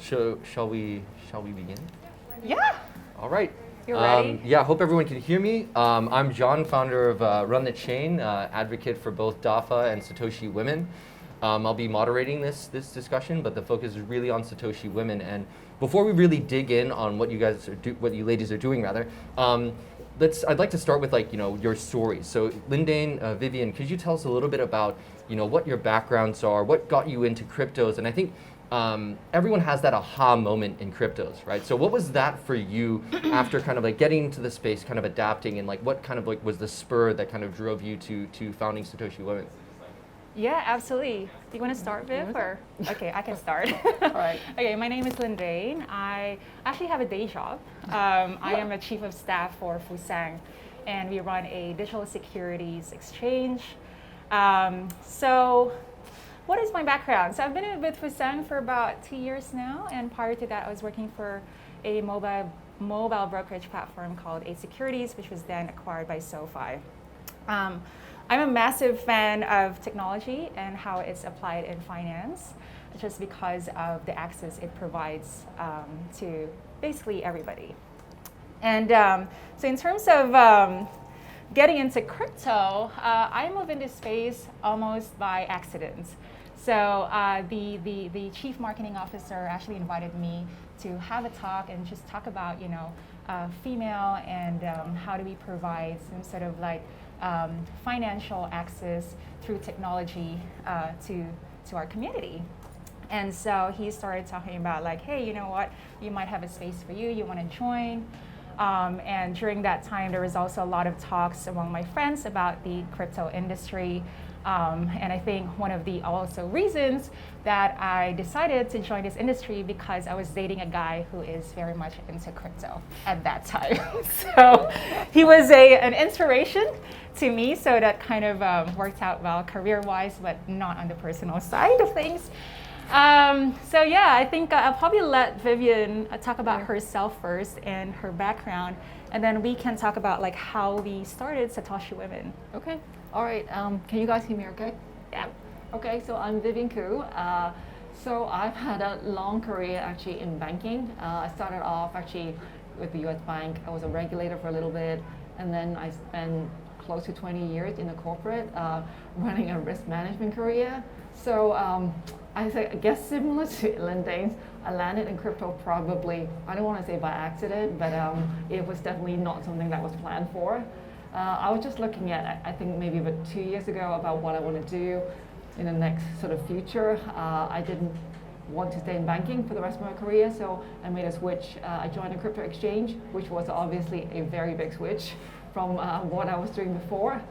Shall we begin? Yeah. All right. You're ready? Yeah, hope everyone can hear me. I'm John, founder of Run the Chain, advocate for both DAFA and SatoshiWomen. I'll be moderating this discussion, but the focus is really on SatoshiWomen. And before we really dig in on what you ladies are doing, rather, I'd like to start with your stories. So Lyndaine, Vivien, could you tell us a little bit about what your backgrounds are, what got you into cryptos? And I think everyone has that aha moment in cryptos, right? So what was that for you after kind of getting into the space, kind of adapting, and what kind of was the spur that kind of drove you to founding SatoshiWomen? Yeah, absolutely. Do you want to start, Viv? Or? Okay, I can start. All right. Okay, my name is Lyndaine. I actually have a day job. I am a chief of staff for Fusang, and we run a digital securities exchange. So what is my background? So I've been with Fusang for about 2 years now, and prior to that I was working for a mobile brokerage platform called A Securities, which was then acquired by SoFi. I'm a massive fan of technology and how it's applied in finance, just because of the access it provides to basically everybody. And so in terms of getting into crypto, I moved into space almost by accident. So the chief marketing officer actually invited me to have a talk and just talk about female and how do we provide some sort of financial access through technology to our community. And so he started talking about hey, you know what, you might have a space for you want to join. And during that time, there was also a lot of talks among my friends about the crypto industry. And I think one of the also reasons that I decided to join this industry because I was dating a guy who is very much into crypto at that time. So he was an inspiration to me, so that kind of worked out well career-wise, but not on the personal side of things. So yeah, I think I'll probably let Vivien talk about herself first and her background, and then we can talk about how we started SatoshiWomen. Okay. All right. Can you guys hear me okay? Yeah. Okay, so I'm Vivien Khoo. So I've had a long career actually in banking. I started off actually with the US Bank. I was a regulator for a little bit, and then I spent close to 20 years in the corporate running a risk management career. So I guess similar to Lyndaine's, I landed in crypto probably, I don't want to say by accident, but it was definitely not something that was planned for. I was just looking at, I think maybe about 2 years ago, about what I want to do in the next sort of future. I didn't want to stay in banking for the rest of my career, so I made a switch. I joined a crypto exchange, which was obviously a very big switch from what I was doing before.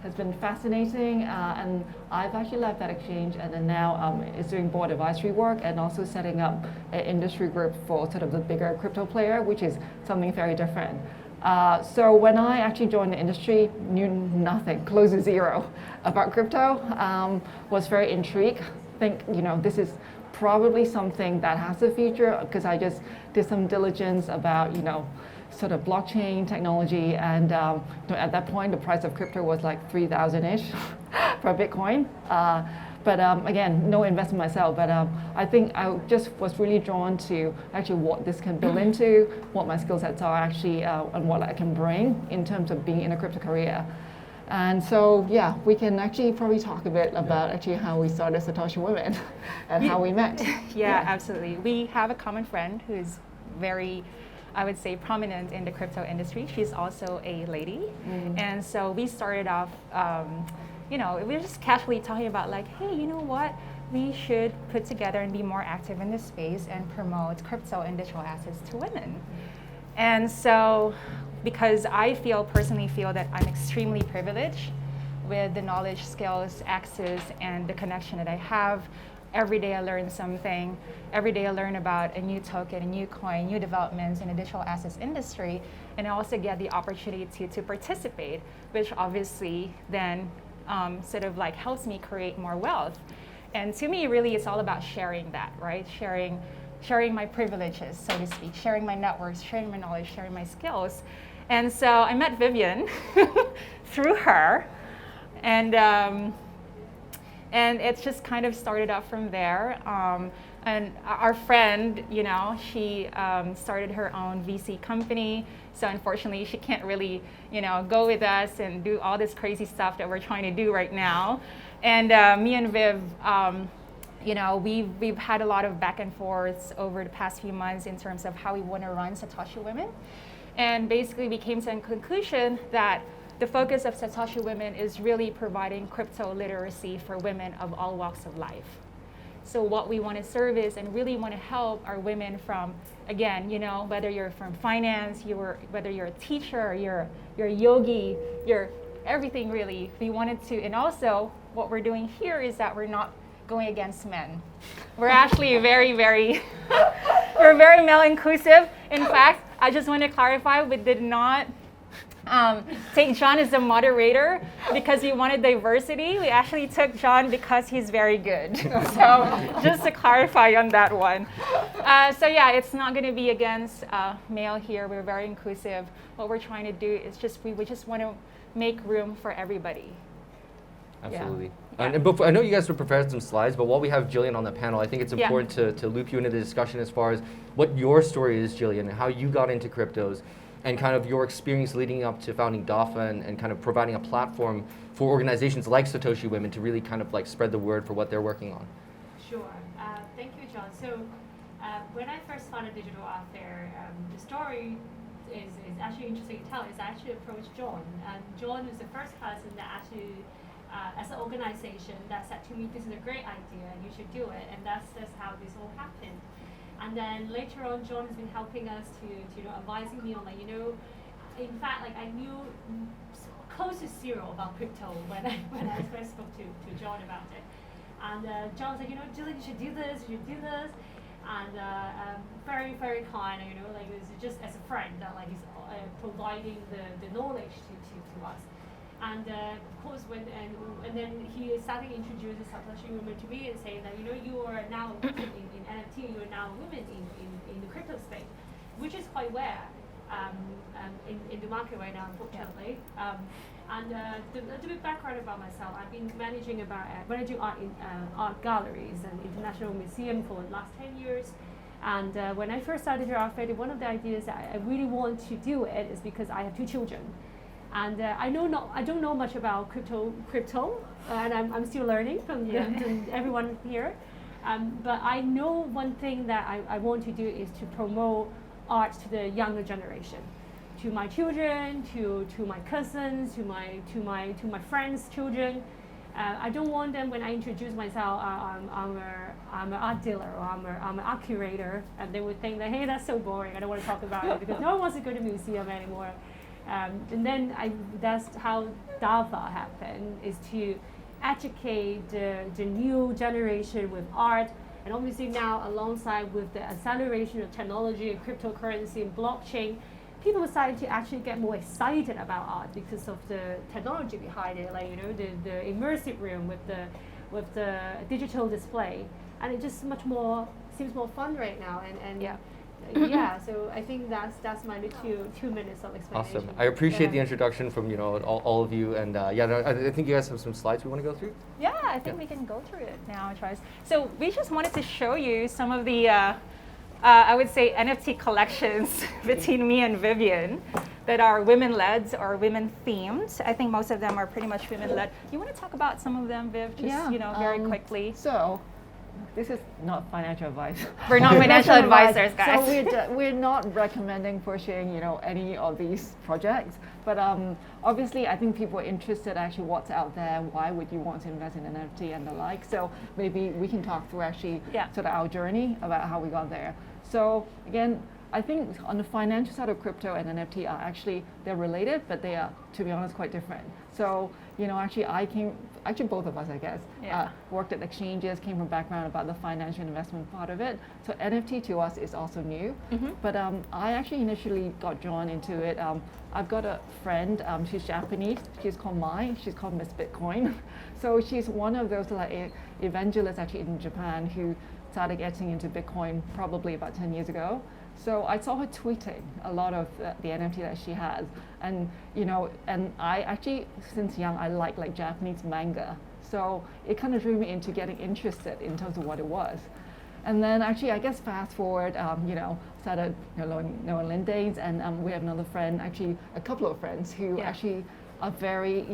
Has been fascinating, and I've actually left that exchange and then now is doing board advisory work and also setting up an industry group for sort of the bigger crypto player, which is something very different. So when I actually joined the industry, knew nothing, close to zero about crypto, was very intrigued. Think, this is probably something that has a future, because I just did some diligence about, sort of blockchain technology, and at that point the price of crypto was like 3,000-ish for a Bitcoin. But again, no investment myself, but I think I just was really drawn to actually what this can build into, what my skill sets are actually, and what I can bring in terms of being in a crypto career. And so, yeah, we can actually probably talk a bit about actually how we started SatoshiWomen and how we met. Yeah, absolutely. We have a common friend who's very, I would say, prominent in the crypto industry. She's also a lady. And so we started off, we were just casually talking about hey, you know what? We should put together and be more active in this space and promote crypto and digital assets to women. And so, because I personally feel that I'm extremely privileged with the knowledge, skills, access, and the connection that I have. Every day I learn something. Every day I learn about a new token, a new coin, new developments in the digital assets industry. And I also get the opportunity to participate, which obviously then sort of helps me create more wealth. And to me, really, it's all about sharing that, right? Sharing my privileges, so to speak, sharing my networks, sharing my knowledge, sharing my skills. And so I met Vivien through her, and it's just kind of started out from there. and our friend, she started her own VC company. So unfortunately, she can't really, go with us and do all this crazy stuff that we're trying to do right now. And me and Viv, we've had a lot of back and forths over the past few months in terms of how we want to run SatoshiWomen. And basically we came to a conclusion that the focus of SatoshiWomen is really providing crypto literacy for women of all walks of life. So what we want to service and really want to help are women from, again, whether you're from finance, whether you're a teacher, you're a yogi, you're everything really. We wanted to, and also what we're doing here is that we're not going against men. We're actually very, very, we're very male inclusive. In fact, I just want to clarify, we did not take John as a moderator because we wanted diversity. We actually took John because he's very good. So just to clarify on that one. So yeah, it's not going to be against male here. We're very inclusive. What we're trying to do is we just want to make room for everybody. Absolutely. Yeah. And before, I know you guys have prepared some slides, but while we have Gillian on the panel, I think it's important to loop you into the discussion as far as what your story is, Gillian, and how you got into cryptos, and kind of your experience leading up to founding DAFA and kind of providing a platform for organizations like SatoshiWomen to really kind of like spread the word for what they're working on. Sure. Thank you, John. So when I first founded Digital Art Fair, the story is actually interesting to tell. Is I actually approached John, and John was the first person that actually, as an organization, that said to me, "This is a great idea, and you should do it." And that's how this all happened. And then later on, John has been helping us to advising me on in fact, I knew close to zero about crypto when I first spoke to John about it. And John said, Gillian, you should do this, and very, very kind, it's just as a friend that he's providing the knowledge to us. And of course, and then he started introducing SatoshiWomen to me and saying that you are now a woman in NFT, you are now a woman in the crypto space, which is quite rare in the market right now, unfortunately. And the bit background about myself, I've been managing art galleries and international museums for the last 10 years. And when I first started here at Fair, one of the ideas that I really want to do it is because I have 2 children. And I don't know much about crypto, and I'm still learning from everyone here. But I know one thing that I want to do is to promote art to the younger generation, to my children, to my cousins, to my friends' children. I don't want them, when I introduce myself, I'm an art dealer, or I'm an art curator, and they would think that, hey, that's so boring, I don't want to talk about it, because no one wants to go to a museum anymore. And then that's how DAFA happened, is to educate the new generation with art. And obviously now, alongside with the acceleration of technology and cryptocurrency and blockchain, people are starting to actually get more excited about art because of the technology behind it, the immersive room with the digital display. And it just seems more fun right now. So I think that's my 2 minutes of explanation. Awesome. I appreciate the introduction from all of you, and I think you guys have some slides we want to go through. Yeah, I think we can go through it now, Charles. So we just wanted to show you some of the I would say NFT collections between me and Vivien that are women-led or women-themed. I think most of them are pretty much women-led. You want to talk about some of them, Viv, just very quickly? So, this is not financial advice. We're not financial advisors, guys. So we're not recommending pushing, any of these projects. But obviously, I think people are interested actually what's out there. Why would you want to invest in NFT and the like? So maybe we can talk through actually sort of our journey about how we got there. So again, I think on the financial side of crypto and NFT they're related, but they are, to be honest, quite different. So, actually both of us, I guess, worked at exchanges, came from background about the financial investment part of it. So NFT to us is also new. Mm-hmm. But I actually initially got drawn into it. I've got a friend, she's Japanese, she's called Miss Bitcoin. So she's one of those evangelists actually in Japan who started getting into Bitcoin probably about 10 years ago. So I saw her tweeting a lot of the NFT that she has, and and I actually, since young, I like Japanese manga. So it kind of drew me into getting interested in terms of what it was. And then actually, I guess fast forward, started knowing Lyndaine, and we have another friend, actually a couple of friends who actually are very,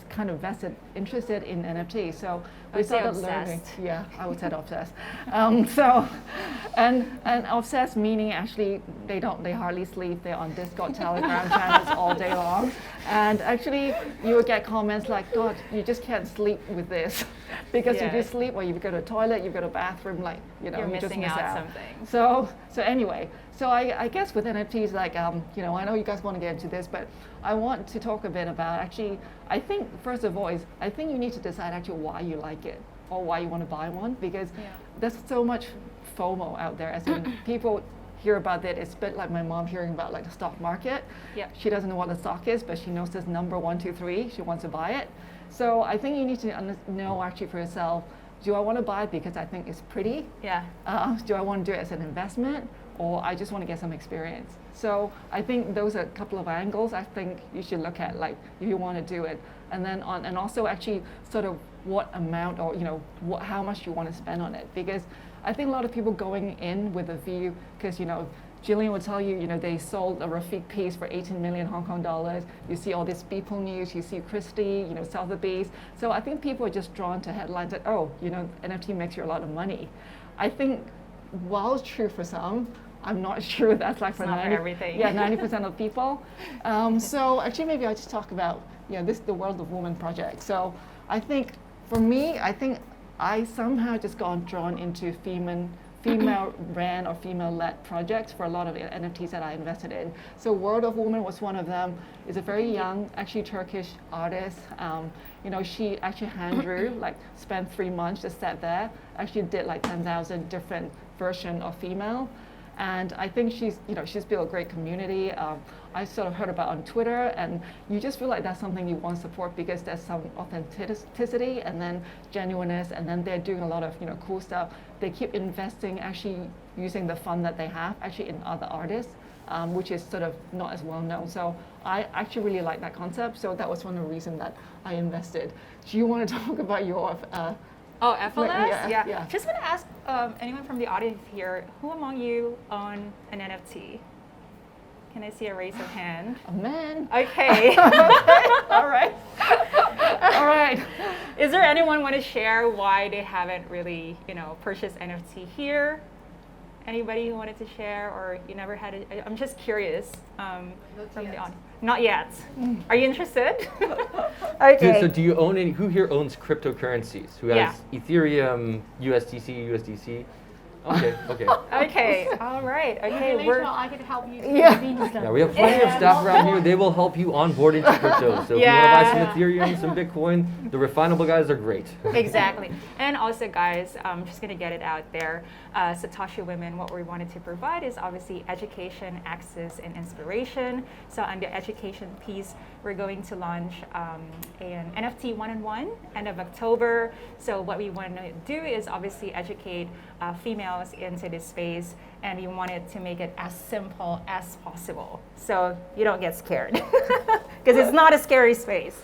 kind of vested, interested in NFT. So we started learning. Yeah, I would say obsessed. And obsessed meaning actually they hardly sleep. They're on Discord, Telegram channels all day long. And actually, you would get comments like, "God, you just can't sleep with this," because if you sleep or you go to the toilet, you go to the bathroom, like you're you missing just miss out something. So anyway, I guess with NFTs, like I know you guys want to get into this, but I want to talk a bit about actually. I think first of all I think you need to decide actually why you like it or why you want to buy one, because there's so much FOMO out there. As in people hear about it. It's a bit like my mom hearing about like the stock market. Yeah. She doesn't know what the stock is, but she knows this number 1, 2, 3. She wants to buy it. So I think you need to know actually for yourself. Do I want to buy it because I think it's pretty? Yeah. Do I want to do it as an investment, or I just want to get some experience? So I think those are a couple of angles I think you should look at, like if you want to do it, and then and also actually sort of what amount or how much you want to spend on it, because I think a lot of people going in with a view, because Gillian will tell you, they sold a Rafiq piece for 18 million Hong Kong dollars. You see all this People news, you see Christie, Sotheby's. So I think people are just drawn to headlines that, NFT makes you a lot of money. I think while it's true for some, I'm not sure that's like for 90, everything. Yeah, 90% of people. So actually maybe I'll just talk about, this is the World of Women project. So I think for me, I somehow just got drawn into female ran or female-led projects for a lot of NFTs that I invested in. So World of Women was one of them. It's a very young, actually Turkish artist. She actually hand drew, like spent 3 months just sat there. Actually did like 10,000 different versions of female. And I think she's built a great community. I sort of heard about on Twitter, and you just feel like that's something you want to support because there's some authenticity and then genuineness, and then they're doing a lot of cool stuff. They keep investing, actually using the fund that they have actually in other artists, which is sort of not as well known. So I actually really like that concept. So that was one of the reasons that I invested. Do you want to talk about your? FLS? Yeah. Just want to ask anyone from the audience here, who among you own an NFT? Can I see a raise of hand? A man. Okay. All right. All right. Is there anyone want to share why they haven't really, purchased NFT here? Anybody who wanted to share, or you never had it? I'm just curious from the audience. Not yet. Are you interested? Okay. So do you own any? Who here owns cryptocurrencies? Who has Ethereum, USDC? Okay. Okay. All right. Okay. Later on, I can help you. Yeah, we have plenty of staff around here. They will help you onboard into crypto. So if you want to buy some Ethereum, some Bitcoin, the refinable guys are great. Exactly. And also, guys, I'm just going to get it out there. SatoshiWomen, what we wanted to provide is obviously education, access, and inspiration. So on the education piece, we're going to launch an NFT one-on-one end of October. So what we want to do is obviously educate females into this space, and we wanted to make it as simple as possible so you don't get scared, because it's not a scary space.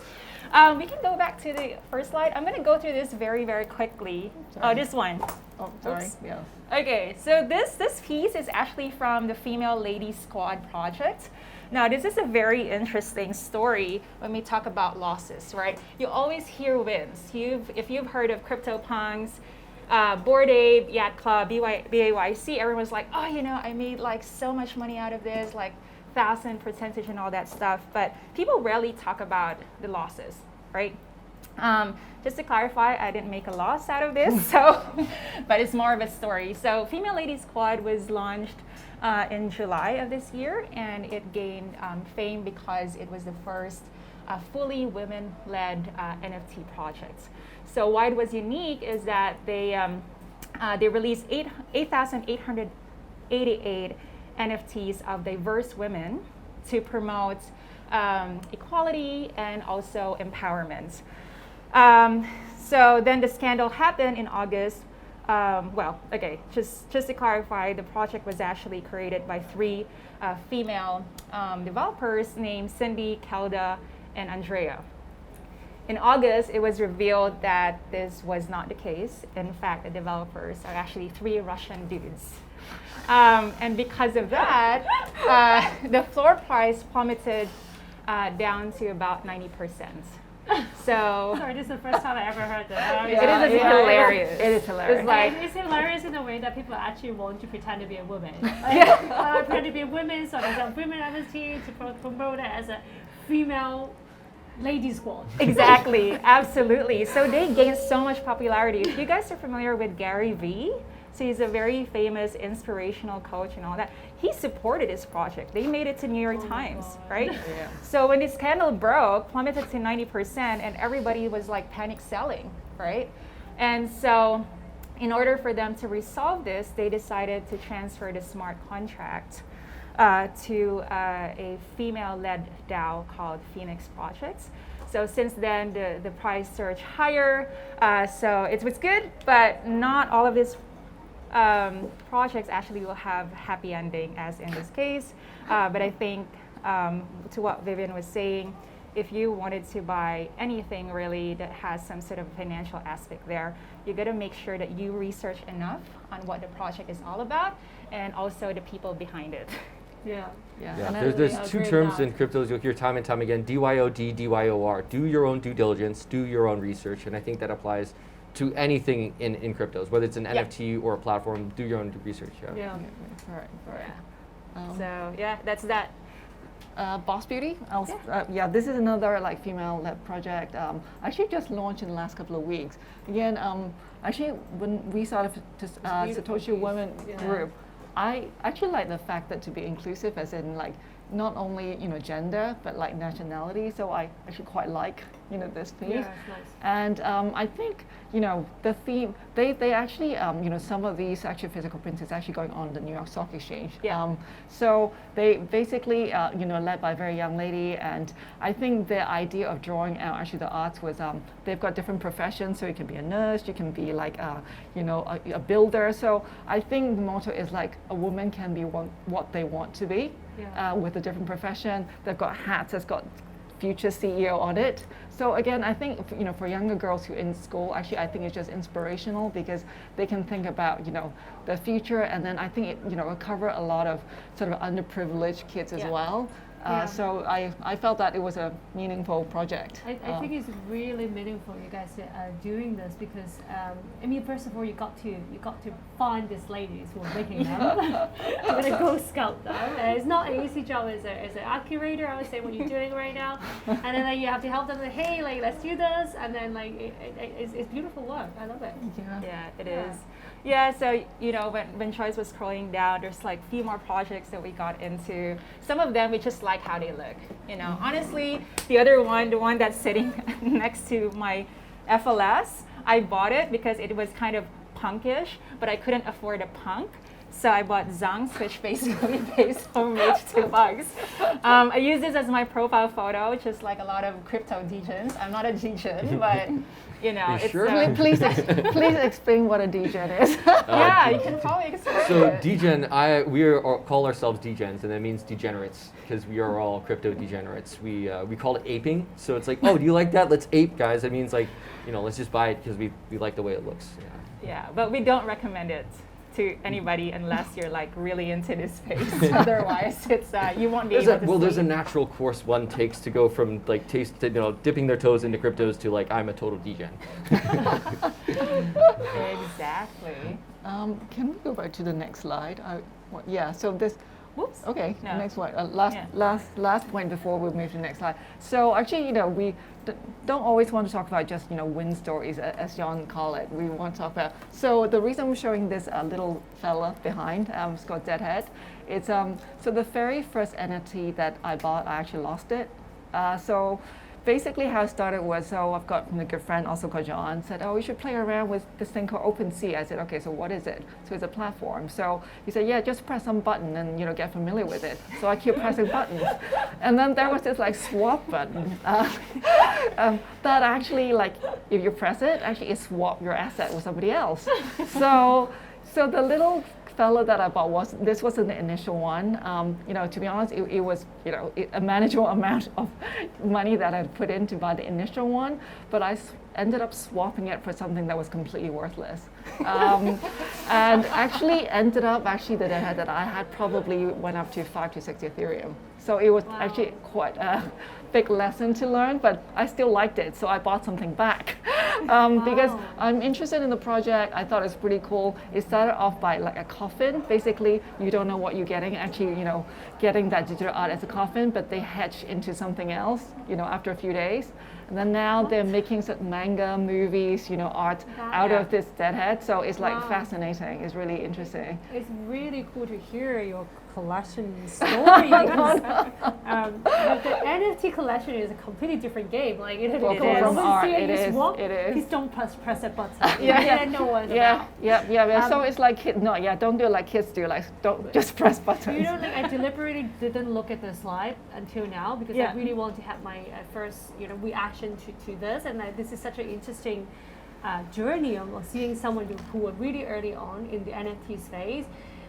We can go back to the first slide. I'm going to go through this very, very quickly. Sorry. This one. Oh, sorry. Oops. Yeah. Okay, so this piece is actually from the Female Lady Squad project. Now, this is a very interesting story when we talk about losses, right? You always hear wins. If you've heard of CryptoPunks, Bored Ape, Yacht Club, BAYC, everyone's like, oh, I made like so much money out of this, like 1,000% and all that stuff. But people rarely talk about the losses, right? Just to clarify, I didn't make a loss out of this, but it's more of a story. So Female Lady Squad was launched in July of this year, and it gained fame because it was the first fully women-led NFT project. So why it was unique is that they released 8,888 NFTs of diverse women to promote equality and also empowerment. So then the scandal happened in August. Just to clarify, the project was actually created by 3 female developers named Cindy, Kelda, and Andrea. in August, it was revealed that this was not the case. In fact, the developers are actually 3 Russian dudes. And because of that, the floor price plummeted down to about 90%. So Sorry, this is the first time I ever heard that. it is hilarious. It is hilarious. It's like, It's hilarious in a way that people actually want to pretend to be a woman. Like, pretend to be a woman, so there's a women on the team to promote it as a female lady squad. exactly, absolutely. So they gained so much popularity. If you guys are familiar with Gary Vee, so he's a very famous inspirational coach and all that. He supported this project. They made it to New York Times, right? Yeah. So when this scandal broke, plummeted to 90%, and everybody was like panic selling, right? And so in order for them to resolve this, they decided to transfer the smart contract to a female-led DAO called Phoenix Projects. So since then, the price surged higher. So it was good, but not all of these projects actually will have happy ending, as in this case. But I think to what Vivien was saying, if you wanted to buy anything really that has some sort of financial aspect there, you got to make sure that you research enough on what the project is all about and also the people behind it. Yeah. Yeah, And I there's really two agree terms with in cryptos you'll hear time and time again: DYOD, DYOR. Do your own due diligence, do your own research, and I think that applies to anything in cryptos, whether it's an Yeah. NFT or a platform. Do your own research. Yeah. Yeah. Right. So yeah, that's that. Boss Beauty. This is another like female-led project. Actually, just launched in the last couple of weeks. Again, actually, when we started SatoshiWomen group, I actually like the fact that to be inclusive, as in like not only gender but like nationality. So I actually quite like this piece. Yeah, it's nice. And I think the theme they actually some of these actually physical prints is actually going on the New York Stock Exchange. Yeah. So they basically led by a very young lady, and I think the idea of drawing out actually the arts was they've got different professions. So you can be a nurse, you can be like a builder. So I think the motto is like a woman can be what they want to be. Yeah. With a different profession. They've got hats that's got future CEO on it. So again, I think for younger girls who are in school, actually I think it's just inspirational because they can think about the future, and then I think it will cover a lot of sort of underprivileged kids as well. So I felt that it was a meaningful project. I think it's really meaningful you guys are doing this because first of all you got to find these ladies who are making them. You're gonna go scout them. It's not an easy job as an art curator. I would say what you're doing right now, and then like, you have to help them. Like, hey, like let's do this, and then like it's beautiful work. I love it. Yeah, it is. Yeah, so when Choice was scrolling down, there's like a few more projects that we got into. Some of them we just like how they look. Honestly, the other one, the one that's sitting next to my FLS, I bought it because it was kind of punkish, but I couldn't afford a punk. So I bought Zhang's, which basically pays homage to bugs. I use this as my profile photo, just like a lot of crypto degens. I'm not a degen, but it's sure? Please explain what a degen is. yeah, you can probably explain So it. degen, we call ourselves degens, and that means degenerates because we are all crypto degenerates. We call it aping. So it's like, oh, do you like that? Let's ape, guys. It means like, let's just buy it because we like the way it looks. Yeah, but we don't recommend it to anybody unless you're like really into this space. Otherwise, it's you won't be able to see. There's a natural course one takes to go from like dipping their toes into cryptos to like I'm a total degen. Exactly. Can we go back to the next slide? So this. Whoops. Okay, No. next one. Last point before we move to the next slide. So actually, we don't always want to talk about just win stories, as John call it. We want to talk about. So the reason we're showing this little fella behind, it's called Deadhead. It's so the very first NFT that I bought, I actually lost it. So basically how it started was, so I've got a good friend also called John, said, oh, you should play around with this thing called OpenSea. I said, okay, so what is it? So it's a platform. So he said, yeah, just press some button and get familiar with it. So I keep pressing buttons. And then there was this like swap button that actually, like, if you press it, actually it swap your asset with somebody else. So the little fella that I bought this wasn't the initial one. You know, to be honest, it was, you know, a manageable amount of money that I'd put in to buy the initial one, but I ended up swapping it for something that was completely worthless. And actually ended up the deadhead that I had probably went up to 5 to 6 Ethereum. So it was actually quite a big lesson to learn, but I still liked it, so I bought something back. Because I'm interested in the project. I thought it's pretty cool. It started off by like a coffin. Basically, you don't know what you're getting. Actually, you know, getting that digital art as a coffin, but they hatch into something else, you know, after a few days. And then now they're making some manga, movies, you know, art out of this deadhead. So it's like fascinating. It's really interesting. It's really cool to hear your collection story. Because, but the NFT collection is a completely different game. Like it is. Please don't press a button. Yeah, no one. Yeah. So it's like don't do it like kids do. Like don't just press buttons. You know, like I deliberately didn't look at the slide until now because I really want to have my first, you know, reaction to this, and this is such an interesting journey of seeing someone who were really early on in the NFT space.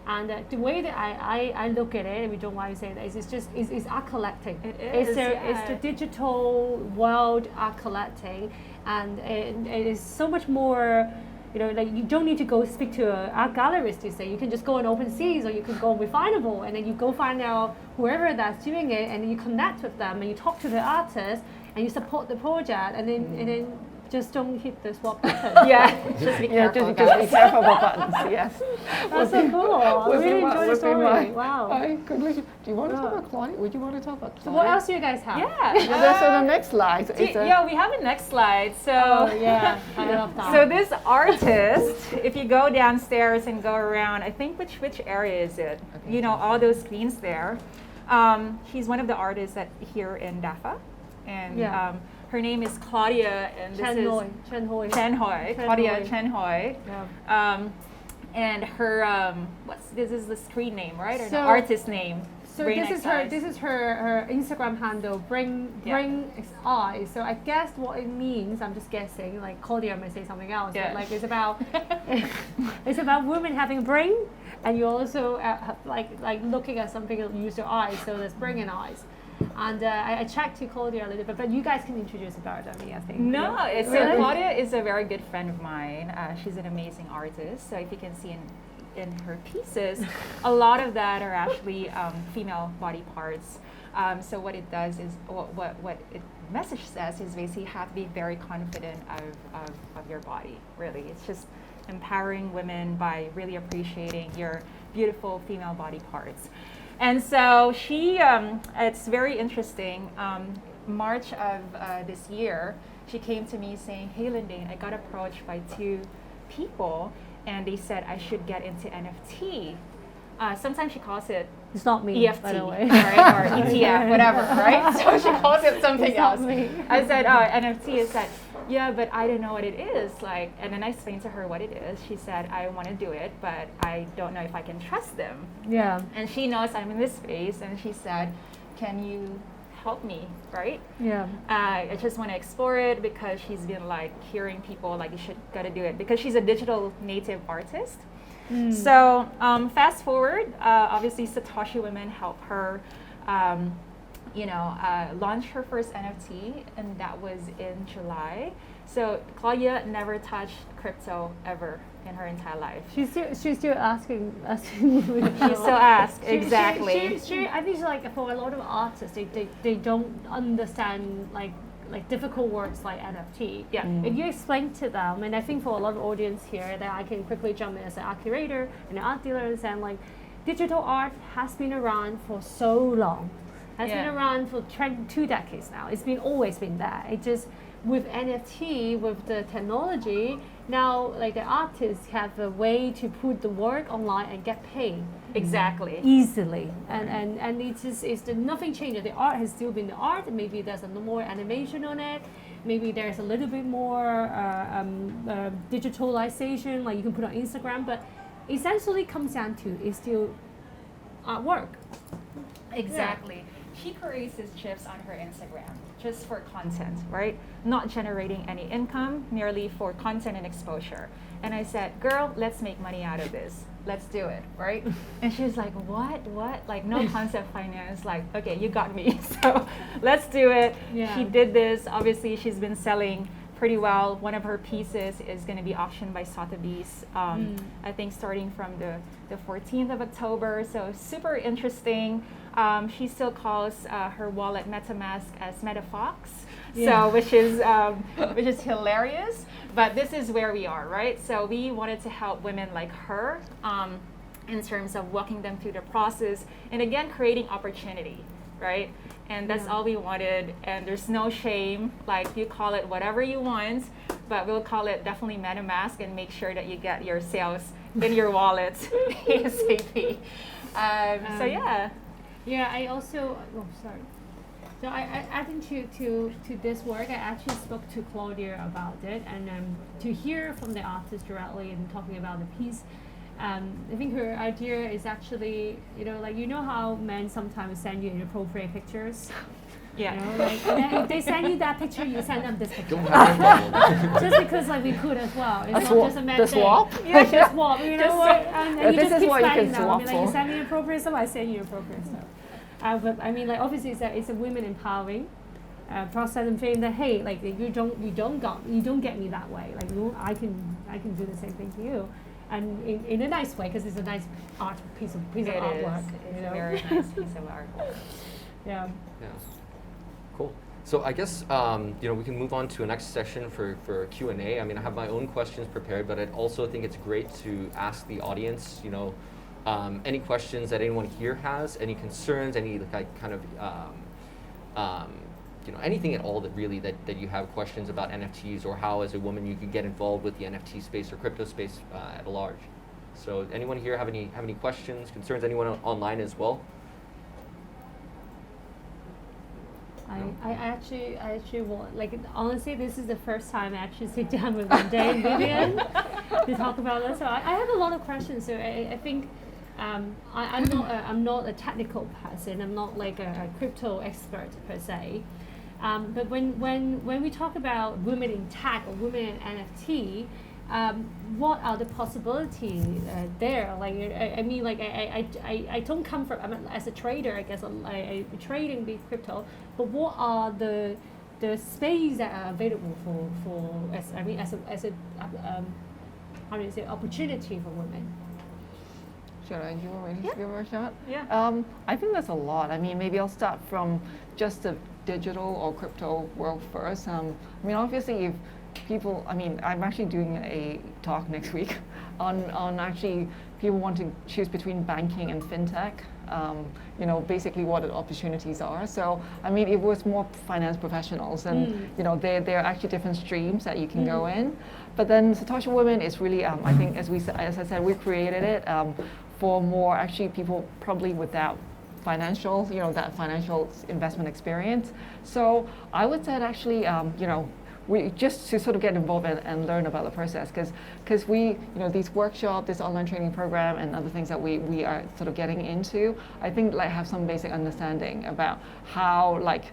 And the way that I look at it, and we don't want to say that, is art collecting. It is. It's the digital world art collecting, and it is so much more. You know, like you don't need to go speak to an art gallerist to say. You can just go on OpenSeas, or you can go on Refinable, and then you go find out whoever that's doing it, and you connect with them, and you talk to the artist, and you support the project, and then just don't hit the swap button. Just be careful. Just be careful about buttons. Yes. That's so cool. I really enjoyed the story. Wow. Do you want to talk about Claudia? Would you want to talk about Claudia? So what else do you guys have? Yeah. So the next slide. We have a next slide. So I love that. So this artist, if you go downstairs and go around, I think which area is it? Okay. You know, all those screens there. She's one of the artists here in DAFA, and her name is Claudia, and this Chen Hoi. Claudia Chen Hoi. Yeah. And her this is the screen name, right? Or the artist name. So this is her Instagram handle, bring I. So I guess what it means, I'm just guessing, like Claudia may say something else, but like it's about it's about women having brain, and you also like looking at something that use your eyes, so there's brain and eyes. And I checked to Claudia a little bit, but you guys can introduce about it, I think. No, so Claudia is a very good friend of mine. She's an amazing artist. So if you can see in her pieces, a lot of that are actually female body parts. So what it does is, what it message says is basically you have to be very confident of your body, really. It's just empowering women by really appreciating your beautiful female body parts. And so it's very interesting. March of this year, she came to me saying, "Hey, Lyndaine, I got approached by 2 people, and they said I should get into NFT." Sometimes she calls it It's not me, EFT, by the way. right? Or ETF, whatever, right? So she calls it something else. Me. I said, "Oh, NFT is that." Yeah, but I don't know what it is. Like, and then I explained to her what it is. She said, "I want to do it, but I don't know if I can trust them." Yeah. And she knows I'm in this space, and she said, "Can you help me?" Right? Yeah. I just want to explore it because she's been like hearing people like, "You gotta do it," because she's a digital native artist. So fast forward, obviously SatoshiWomen helped her. Launched her first NFT, and that was in July. So Claudia never touched crypto ever in her entire life. She's still asking. She still asks, exactly. I think like for a lot of artists, they don't understand like difficult words like NFT. Yeah. If you explain to them, and I think for a lot of audience here, that I can quickly jump in as an art curator and an art dealer and say, like, digital art has been around for so long. Has been around for 2 decades now. It's always been there. It just, with NFT, with the technology, now like the artists have a way to put the work online and get paid. Exactly. Easily. And nothing changed. The art has still been the art. Maybe there's no more animation on it. Maybe there's a little bit more digitalization, like you can put on Instagram, but essentially comes down to it's still artwork. Exactly. she creates these GIFs on her Instagram just for content, right? Not generating any income, merely for content and exposure. And I said, girl, let's make money out of this. Let's do it, right? And she was like, what? Like, no concept finance. Like, okay, you got me. So let's do it. Yeah. She did this. Obviously, she's been selling pretty well. One of her pieces is going to be auctioned by Sotheby's, I think starting from the 14th of October. So super interesting. She still calls her wallet MetaMask as MetaFox, so which is hilarious. But this is where we are, right? So we wanted to help women like her in terms of walking them through the process, and again creating opportunity, right? And that's all we wanted, and there's no shame. Like, you call it whatever you want, but we'll call it definitely MetaMask, and make sure that you get your sales in your wallet ASAP. So yeah. Yeah, I also, sorry. So I adding to this work, I actually spoke to Claudia about it, and to hear from the artist directly and talking about the piece, I think her idea is actually, like, how men sometimes send you inappropriate pictures. Yeah. Like, and then if they send you that picture, you send them this picture. Don't have that problem. Just because, like, we could as well. It's not just a man the thing. swap? Yeah, just swap. And you This just is keep what you sending can them. swap Like, for. you send me appropriate stuff, I send you appropriate stuff. But I mean, like, obviously, it's a women empowering process, and feeling that, hey, like, you don't get me that way. Like, I can do the same thing to you, and in a nice way, because it's a nice piece of artwork. It's a very nice piece of artwork. Yeah. Yeah. Cool. So I guess we can move on to a next session for Q&A. I mean, I have my own questions prepared, but I also think it's great to ask the audience, any questions that anyone here has, any concerns, any kind of anything at all that really that you have questions about NFTs, or how as a woman you could get involved with the NFT space or crypto space at large. So anyone here have any questions, concerns? Anyone online as well? I actually want, like, honestly, this is the first time I actually sit down with Lyndaine and Vivien to talk about this. So I have a lot of questions. So I think I'm not a technical person. I'm not like a crypto expert per se. But when we talk about women in tech or women in NFT, what are the possibilities there? Like, I mean, like, I don't come from, as a trader, I guess I trading big crypto, but what are the space that are available for as a how do you say, opportunity for women? Should I give a shot? Yeah. I think there's a lot. I mean, maybe I'll start from just the digital or crypto world first. I mean, obviously, if people, I'm actually doing a talk next week on actually people want to choose between banking and fintech. Basically what the opportunities are. So, I mean, it was more finance professionals, and there are actually different streams that you can go in. But then SatoshiWomen is really, I think, as I said, we created it for more actually people probably without financial, that financial investment experience. So I would say that actually, we just to sort of get involved and learn about the process, because we, these workshops, this online training program, and other things that we are sort of getting into, I think like have some basic understanding about how, like,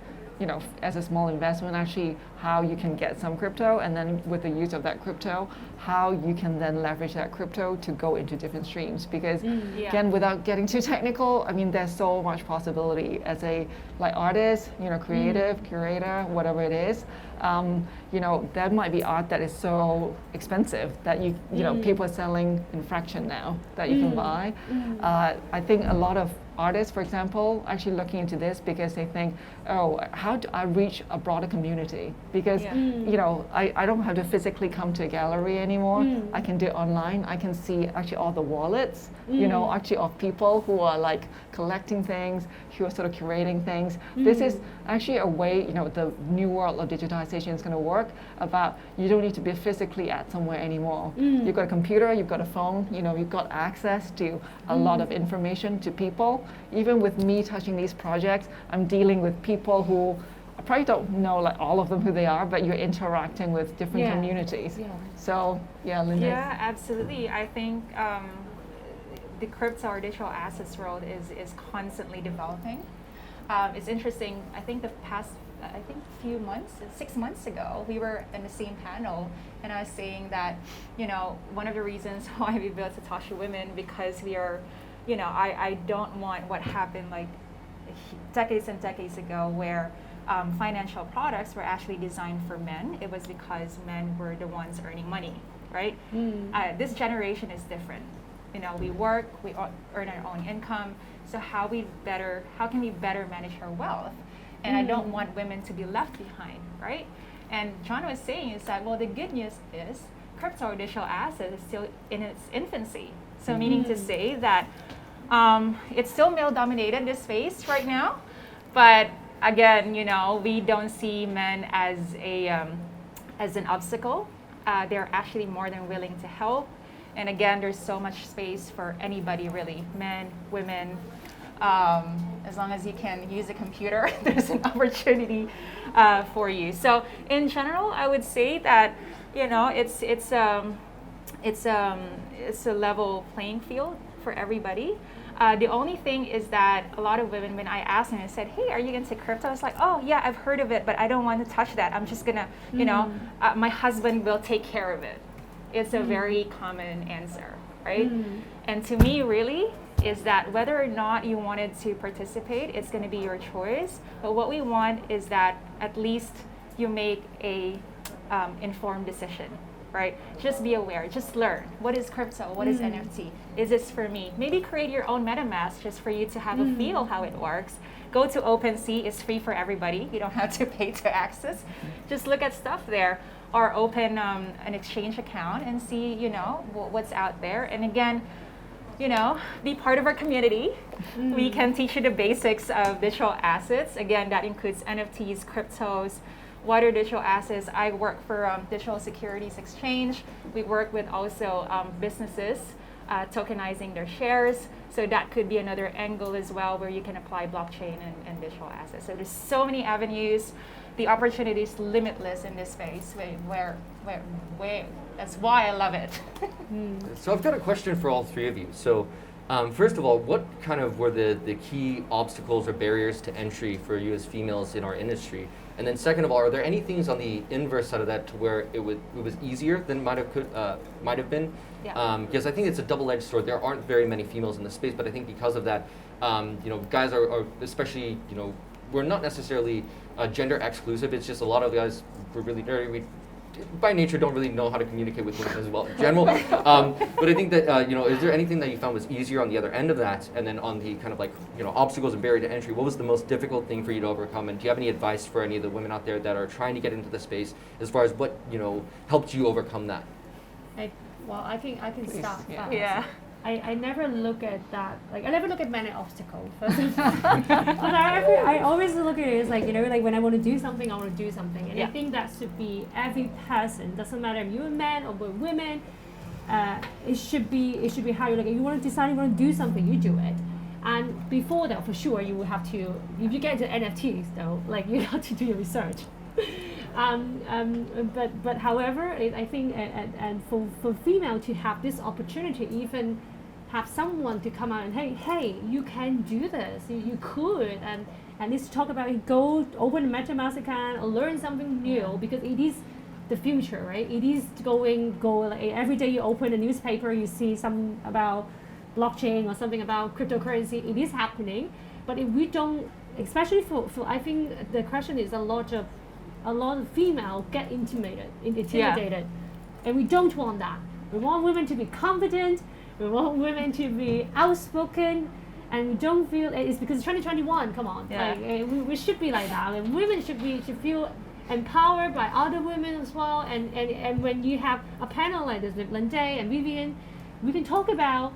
as a small investment, actually how you can get some crypto, and then with the use of that crypto, how you can then leverage that crypto to go into different streams. Because again, without getting too technical, I mean, there's so much possibility as a artist, creative, curator, whatever it is. There might be art that is so expensive that people are selling in fraction now that you can buy. I think a lot of artists, for example, actually looking into this because they think, oh, how do I reach a broader community? Because I don't have to physically come to a gallery anymore. I can do it online. I can see actually all the wallets, actually of people who are like collecting things, who are sort of curating things. This is actually a way, the new world of digitization is going to work about you don't need to be physically at somewhere anymore. You've got a computer, you've got a phone, you've got access to a lot of information to people. Even with me touching these projects, I'm dealing with people who I probably don't know like all of them who they are, but you're interacting with different communities. Yeah. So Lyndaine. Yeah, absolutely. I think the crypto or digital assets world is constantly developing. it's interesting. I think few months, 6 months ago, we were in the same panel, and I was saying that, one of the reasons why we built SatoshiWomen, because we are, I don't want what happened like decades and decades ago, where financial products were actually designed for men. It was because men were the ones earning money, right? This generation is different. We work, we earn our own income. So how can we better manage our wealth? And I don't want women to be left behind, right? And John was saying is that, well, the good news is crypto or digital asset is still in its infancy. So meaning to say that it's still male-dominated, this space right now. But again, we don't see men as an obstacle. They're actually more than willing to help. And again, there's so much space for anybody really, men, women. As long as you can use a computer, there's an opportunity for you. So in general, I would say that it's a level playing field for everybody. The only thing is that a lot of women, when I asked them, I said, "Hey, are you into crypto?" It's like, "Oh yeah, I've heard of it, but I don't want to touch that. I'm just gonna, my husband will take care of it." It's a very common answer, right? And to me, really, is that whether or not you wanted to participate, it's going to be your choice. But what we want is that at least you make a informed decision, right? Just be aware, just learn. What is crypto? What is NFT? Is this for me? Maybe create your own MetaMask just for you to have a feel how it works. Go to OpenSea, it's free for everybody. You don't have to pay to access. Just look at stuff there, or open an exchange account and see, what's out there. And again, be part of our community. We can teach you the basics of digital assets. Again, that includes NFTs, cryptos, what are digital assets. I work for Digital Securities Exchange. We work with also businesses tokenizing their shares. So that could be another angle as well, where you can apply blockchain and digital assets. So there's so many avenues. The opportunity is limitless in this space. Where that's why I love it. So I've got a question for all three of you. So first of all, what kind of were the key obstacles or barriers to entry for you as females in our industry? And then second of all, are there any things on the inverse side of that to where it was easier than might have been? Yeah. Because I think it's a double-edged sword. There aren't very many females in the space, but I think because of that, guys are especially, we're not necessarily gender exclusive. It's just a lot of guys who are really nerdy. We, by nature, don't really know how to communicate with women as well in general. But I think that, is there anything that you found was easier on the other end of that? And then on the kind of obstacles and barrier to entry, what was the most difficult thing for you to overcome? And do you have any advice for any of the women out there that are trying to get into the space as far as what, helped you overcome that? I can start. Yeah. I never look at that. I never look at many obstacles. First of all. But I always look at it as when I want to do something, I want to do something, and I think that should be every person. Doesn't matter if you're a man or we're women. It should be how you look at it. You want to decide you want to do something, you do it. And before that, for sure, you will have to. If you get into NFTs, though, you have to do your research. But however, I think and for female to have this opportunity, even have someone to come out and hey, you can do this, you could, and let's talk about it. Go open a MetaMask account or learn something new, because it is the future, right? It is go every day you open a newspaper, you see something about blockchain or something about cryptocurrency. It is happening, but if we don't, especially for I think the question is a lot of female get intimidated, and we don't want that. We want women to be confident. We want women to be outspoken, and we don't feel it's because it's 2021. Come on, we should be like that. And women should feel empowered by other women as well. And when you have a panel like this with Lyndaine and Vivien, we can talk about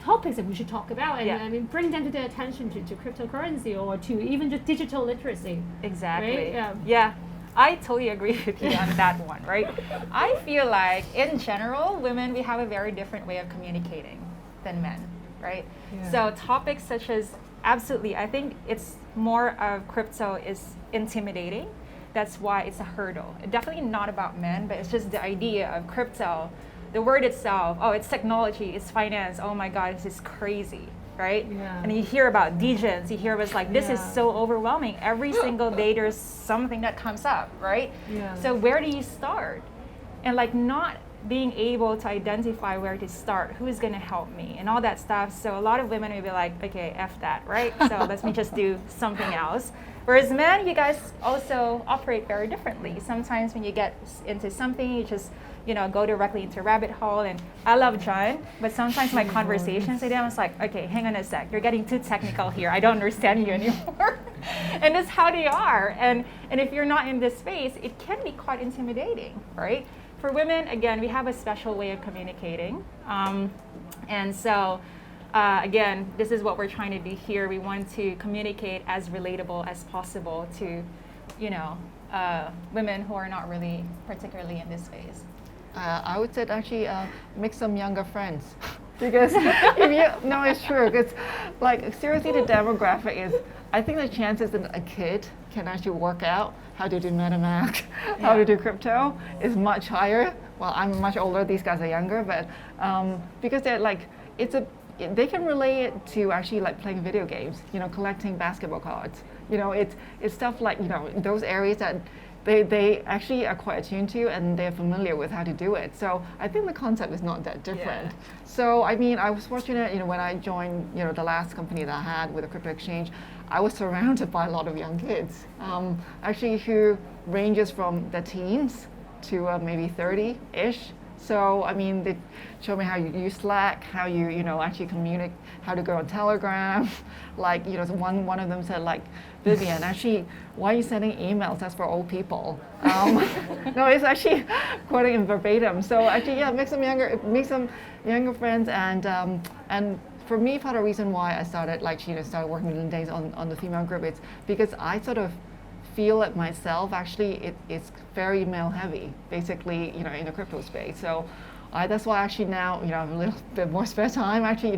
topics that we should talk about, and bring them to their attention to cryptocurrency or to even just digital literacy. Exactly. Right? Yeah. I totally agree with you on that one, right? I feel like, in general, women, we have a very different way of communicating than men, right? Yeah. So topics such as, absolutely, I think it's more of crypto is intimidating. That's why it's a hurdle. Definitely not about men, but it's just the idea of crypto, the word itself, it's technology, it's finance, oh my God, this is crazy, right? Yeah. And you hear about degens, you hear about like, this is so overwhelming. Every single day there's something that comes up, right? Yeah. So where do you start? And like not being able to identify where to start, who's going to help me and all that stuff. So a lot of women will be like, okay, F that, right? So let me just do something else. Whereas men, you guys also operate very differently. Sometimes when you get into something, you just, go directly into rabbit hole. And I love John, but sometimes my conversations with him, I was like, okay, hang on a sec. You're getting too technical here. I don't understand you anymore. And that's how they are. And if you're not in this space, it can be quite intimidating, right? For women, again, we have a special way of communicating. And so, again, this is what we're trying to do here. We want to communicate as relatable as possible to, women who are not really particularly in this space. I would say actually make some younger friends. Because no, it's true. Because like seriously, the demographic is, I think the chances that a kid can actually work out how to do MetaMask, how to do crypto is much higher. Well, I'm much older, these guys are younger, but because they're like, they can relate it to actually like playing video games, collecting basketball cards. It's stuff like, those areas that they actually are quite attuned to and they're familiar with how to do it. So I think the concept is not that different. Yeah. So I mean, I was fortunate, when I joined, the last company that I had with a crypto exchange, I was surrounded by a lot of young kids, actually who ranges from the teens to maybe 30-ish. So I mean, they showed me how you use Slack, how you actually communicate, how to go on Telegram. Like one of them said like, Vivien, actually, why are you sending emails? That's for old people. No, it's actually quoting in verbatim. So actually, yeah, make some younger friends, and for me, part of the reason why I started started working with Lyndaine on the female group, it's because I sort of feel it myself. Actually, it's very male heavy, basically, in the crypto space. So that's why actually now, I have a little bit more spare time actually,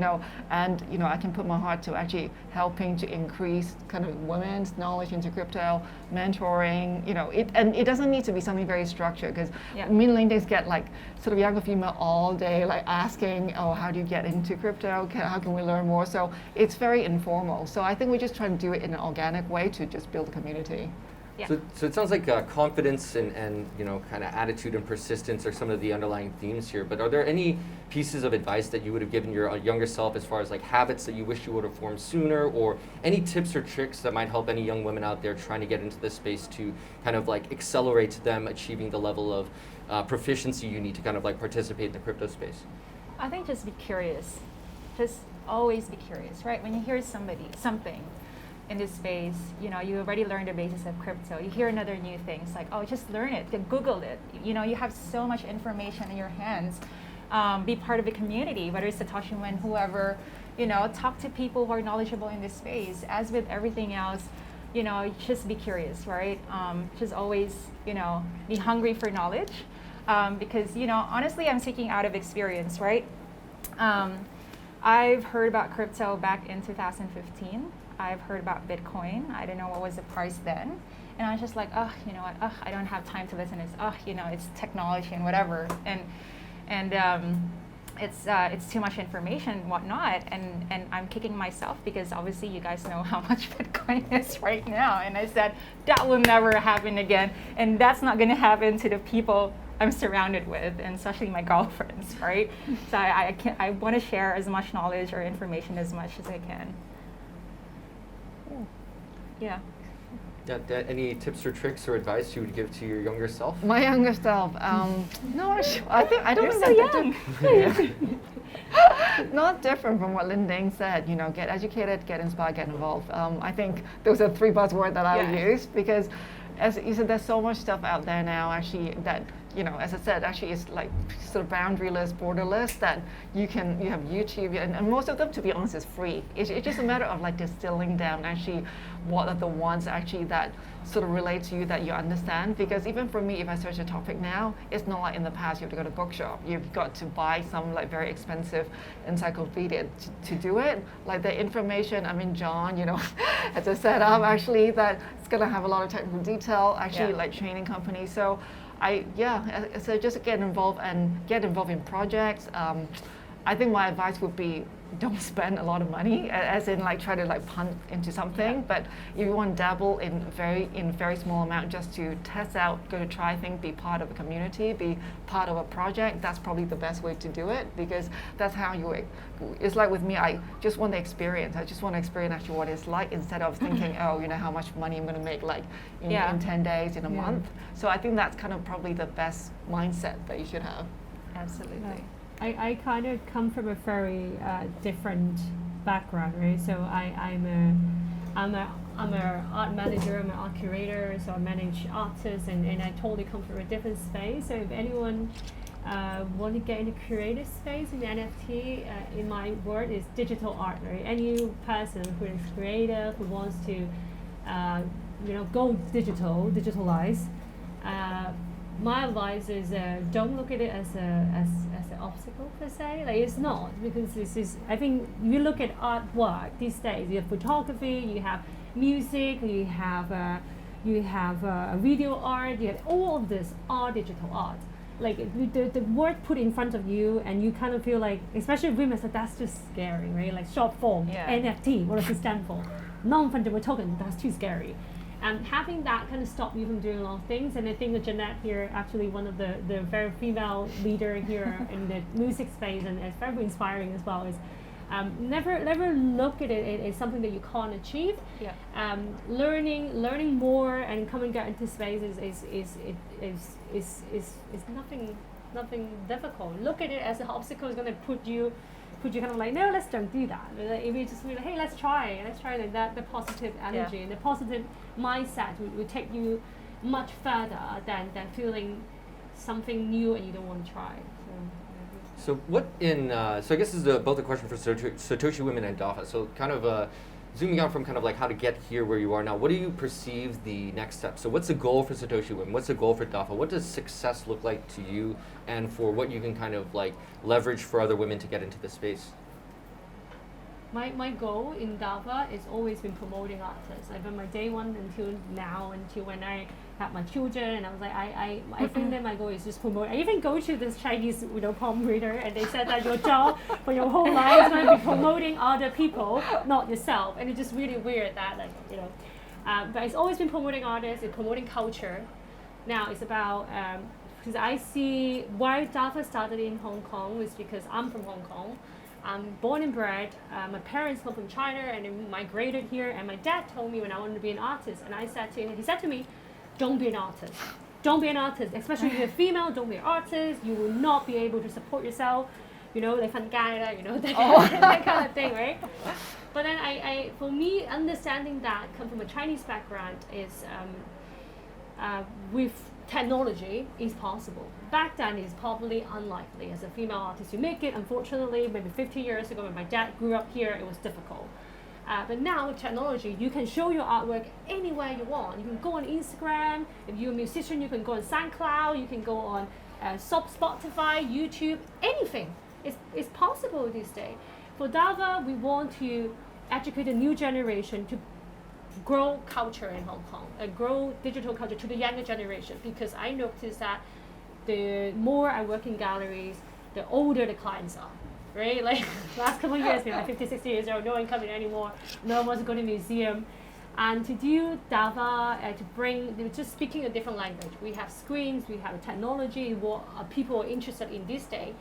and I can put my heart to actually helping to increase kind of women's knowledge into crypto, mentoring, and it doesn't need to be something very structured, because me and Lyndaine get like sort of younger female all day, like asking, oh, how do you get into crypto? How can we learn more? So it's very informal. So I think we just try to do it in an organic way to just build a community. Yeah. So it sounds like confidence and kind of attitude and persistence are some of the underlying themes here. But are there any pieces of advice that you would have given your younger self as far as like habits that you wish you would have formed sooner, or any tips or tricks that might help any young women out there trying to get into this space to kind of like accelerate them achieving the level of proficiency you need to kind of like participate in the crypto space? I think just be curious. Just always be curious, right? When you hear something in this space, you already learned the basis of crypto. You hear another new thing. It's like, oh, just learn it. Google it. You have so much information in your hands. Be part of a community, whether it's SatoshiWomen, whoever. Talk to people who are knowledgeable in this space. As with everything else, just be curious, right? Just always, be hungry for knowledge, because honestly, I'm speaking out of experience, right? I've heard about crypto back in 2015. I've heard about Bitcoin. I didn't know what was the price then. And I was just like, oh, you know what? Oh, I don't have time to listen. It's technology and whatever. And it's too much information and whatnot. And I'm kicking myself because obviously you guys know how much Bitcoin is right now. And I said, that will never happen again. And that's not going to happen to the people I'm surrounded with, and especially my girlfriends, right? So I want to share as much knowledge or information as much as I can. Yeah. Any tips or tricks or advice you would give to your younger self? My younger self, no, I don't You're think so young. Not different from what Lyndaine said. Get educated, get inspired, get involved. I think those are 3 buzzwords that I would use, because, as you said, there's so much stuff out there now. Actually, that as I said, actually it's like sort of boundaryless, borderless. That you have YouTube, and most of them, to be honest, is free. It's just a matter of like distilling down actually what are the ones actually that sort of relate to you, that you understand. Because even for me, if I search a topic now, it's not like in the past you have to go to bookshop. You've got to buy some like very expensive encyclopedia to do it. Like the information, John, as a setup actually, that it's gonna have a lot of technical detail, actually like training companies. So so just get involved in projects. I think my advice would be don't spend a lot of money, as in like try to like punt into something. Yeah. But if you want to dabble in very small amount, just to test out, go to try things, be part of a community, be part of a project, that's probably the best way to do it, because that's how you. It's like with me, I just want the experience. I just want to experience actually what it's like, instead of thinking, oh, you know, how much money I'm going to make like in 10 days, in a month. So I think that's kind of probably the best mindset that you should have. Absolutely. I kind of come from a very different background, right? So I'm a art manager, I'm an art curator, so I manage artists, and I totally come from a different space. So if anyone want to get into creative space in NFT, in my word is digital art, right? Any person who is creative, who wants to go digitalize. My advice is don't look at it as an obstacle per se. Like, it's not, because this is, I think you look at artwork these days. You have photography, you have music, you have video art. You have all of this are digital art. Like the word put in front of you, and you kind of feel like, especially women, so that's just scary, right? Like short form, NFT. What does it stand for? Non-fungible token. That's too scary. And having that kind of stop you from doing a lot of things. And I think that Jeanette here, actually one of the very female leader here in the music space, and it's very inspiring as well, is never look at it as something that you can't achieve. Yeah. Learning more and coming get into space is nothing difficult. Look at it as an obstacle is going to put you kind of like, no, let's don't do that. If you just be like, hey, let's try like that, the positive energy and the positive mindset will take you much further than feeling something new and you don't want to try. So what so I guess this is both a question for SatoshiWomen and DAFA. So kind of zooming out from kind of like how to get here where you are now, what do you perceive the next step? So what's the goal for SatoshiWomen? What's the goal for DAFA? What does success look like to you, and for what you can kind of like leverage for other women to get into the space? My goal in DAFA has always been promoting artists. Like from my day one until now, until when I had my children, and I was like, I think that my goal is just promote. I even go to this Chinese palm reader, and they said that your job for your whole life is going to be promoting other people, not yourself. And it's just really weird that but it's always been promoting artists, it's promoting culture. Now it's about because I see why DAFA started in Hong Kong was because I'm from Hong Kong. I'm born and bred. My parents come from China and they migrated here. And my dad told me when I wanted to be an artist, and he said to me, "Don't be an artist. Don't be an artist. Especially if you're a female. Don't be an artist. You will not be able to support yourself. Like fun guy, that kind of thing, right?" But then for me, understanding that come from a Chinese background is with technology is possible. Back then, it's probably unlikely as a female artist to make it. Unfortunately, maybe 50 years ago when my dad grew up here, it was difficult. But now with technology, you can show your artwork anywhere you want. You can go on Instagram. If you're a musician, you can go on SoundCloud. You can go on Spotify, YouTube, anything. It's possible these days. For DAFA, we want to educate a new generation to grow culture in Hong Kong, grow digital culture to the younger generation, because I noticed that the more I work in galleries, the older the clients are, right? Like last couple of years, like 50, 60 years old, no one coming anymore, no one wants to go to the museum. And to do DAFA, to bring, just speaking a different language. We have screens, we have technology, what people are interested in this day.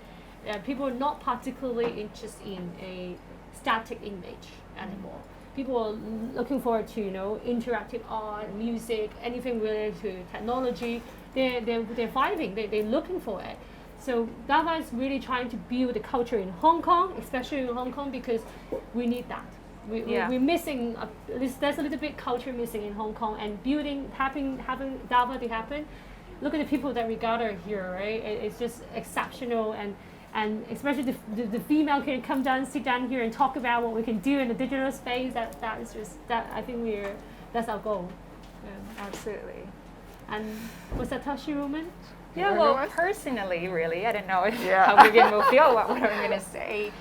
People are not particularly interested in a static image anymore. People are looking forward to interactive art, music, anything related to technology. They're vibing. They're looking for it. So DAFA is really trying to build the culture in Hong Kong, especially in Hong Kong, because we need that. We're missing. There's a little bit culture missing in Hong Kong, and having DAFA to happen. Look at the people that we gather here, right? It's just exceptional, and especially the female can come down, sit down here and talk about what we can do in the digital space. That is just I think that's our goal. Yeah, absolutely. And for SatoshiWomen? Yeah, well, personally, really, I don't know how Vivien will feel about what I'm going to say.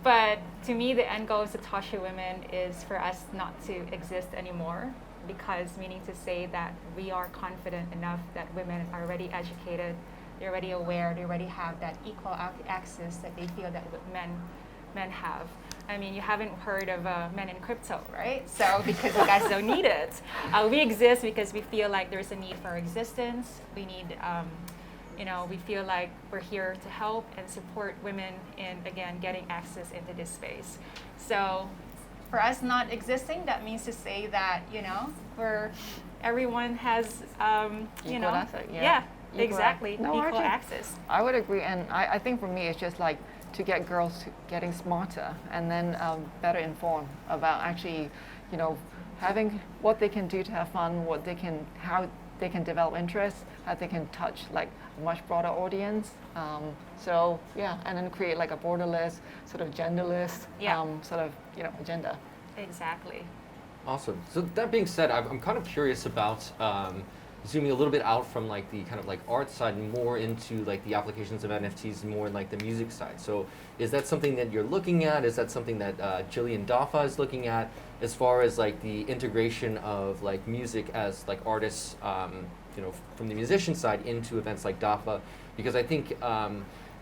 But to me, the end goal of SatoshiWomen is for us not to exist anymore, because meaning to say that we are confident enough that women are already educated, they're already aware, they already have that equal access that they feel that men have. I mean, you haven't heard of men in crypto, right? So because you guys don't need it. We exist because we feel like there's a need for our existence. We need, we feel like we're here to help and support women in, again, getting access into this space. So for us not existing, that means to say that, everyone has, Equal access, yeah, Equal exactly, No, equal actually, access. I would agree, and I think for me it's just like to get girls getting smarter and then better informed about actually, having what they can do to have fun, how they can develop interests, how they can touch like a much broader audience. And then create like a borderless, sort of genderless, agenda. Exactly. Awesome. So that being said, I'm kind of curious about zooming a little bit out from like the kind of like art side and more into like the applications of NFTs more in like the music side. So is that something that you're looking at? Is that something that Gillian DAFA is looking at as far as like the integration of like music as like artists, from the musician side into events like DAFA? Because I think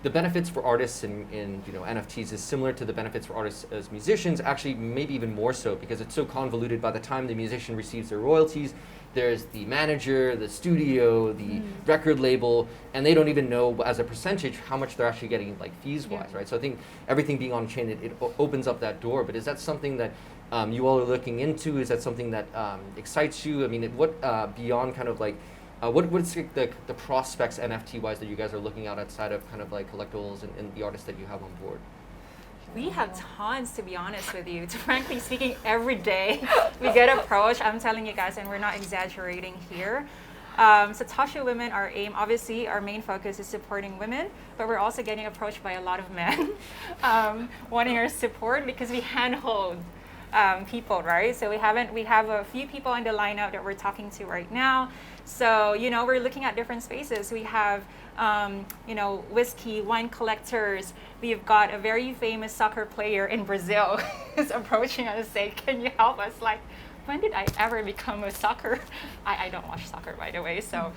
the benefits for artists in NFTs is similar to the benefits for artists as musicians, actually maybe even more so because it's so convoluted. By the time the musician receives their royalties, there's the manager, the studio, the record label, and they don't even know as a percentage how much they're actually getting like fees-wise, right? So I think everything being on chain, it opens up that door. But is that something that you all are looking into? Is that something that excites you? I mean, what beyond kind of like what's the prospects NFT-wise that you guys are looking at outside of kind of like collectibles and the artists that you have on board? We have tons, to be honest with you. Frankly speaking, every day we get approached. I'm telling you guys, and we're not exaggerating here. SatoshiWomen, our aim, obviously, our main focus is supporting women, but we're also getting approached by a lot of men wanting our support because we handhold people, right? So we have a few people in the lineup that we're talking to right now. So, we're looking at different spaces. We have, whiskey, wine collectors. We've got a very famous soccer player in Brazil who's approaching us and saying, can you help us? Like, when did I ever become a soccer? I don't watch soccer, by the way. So,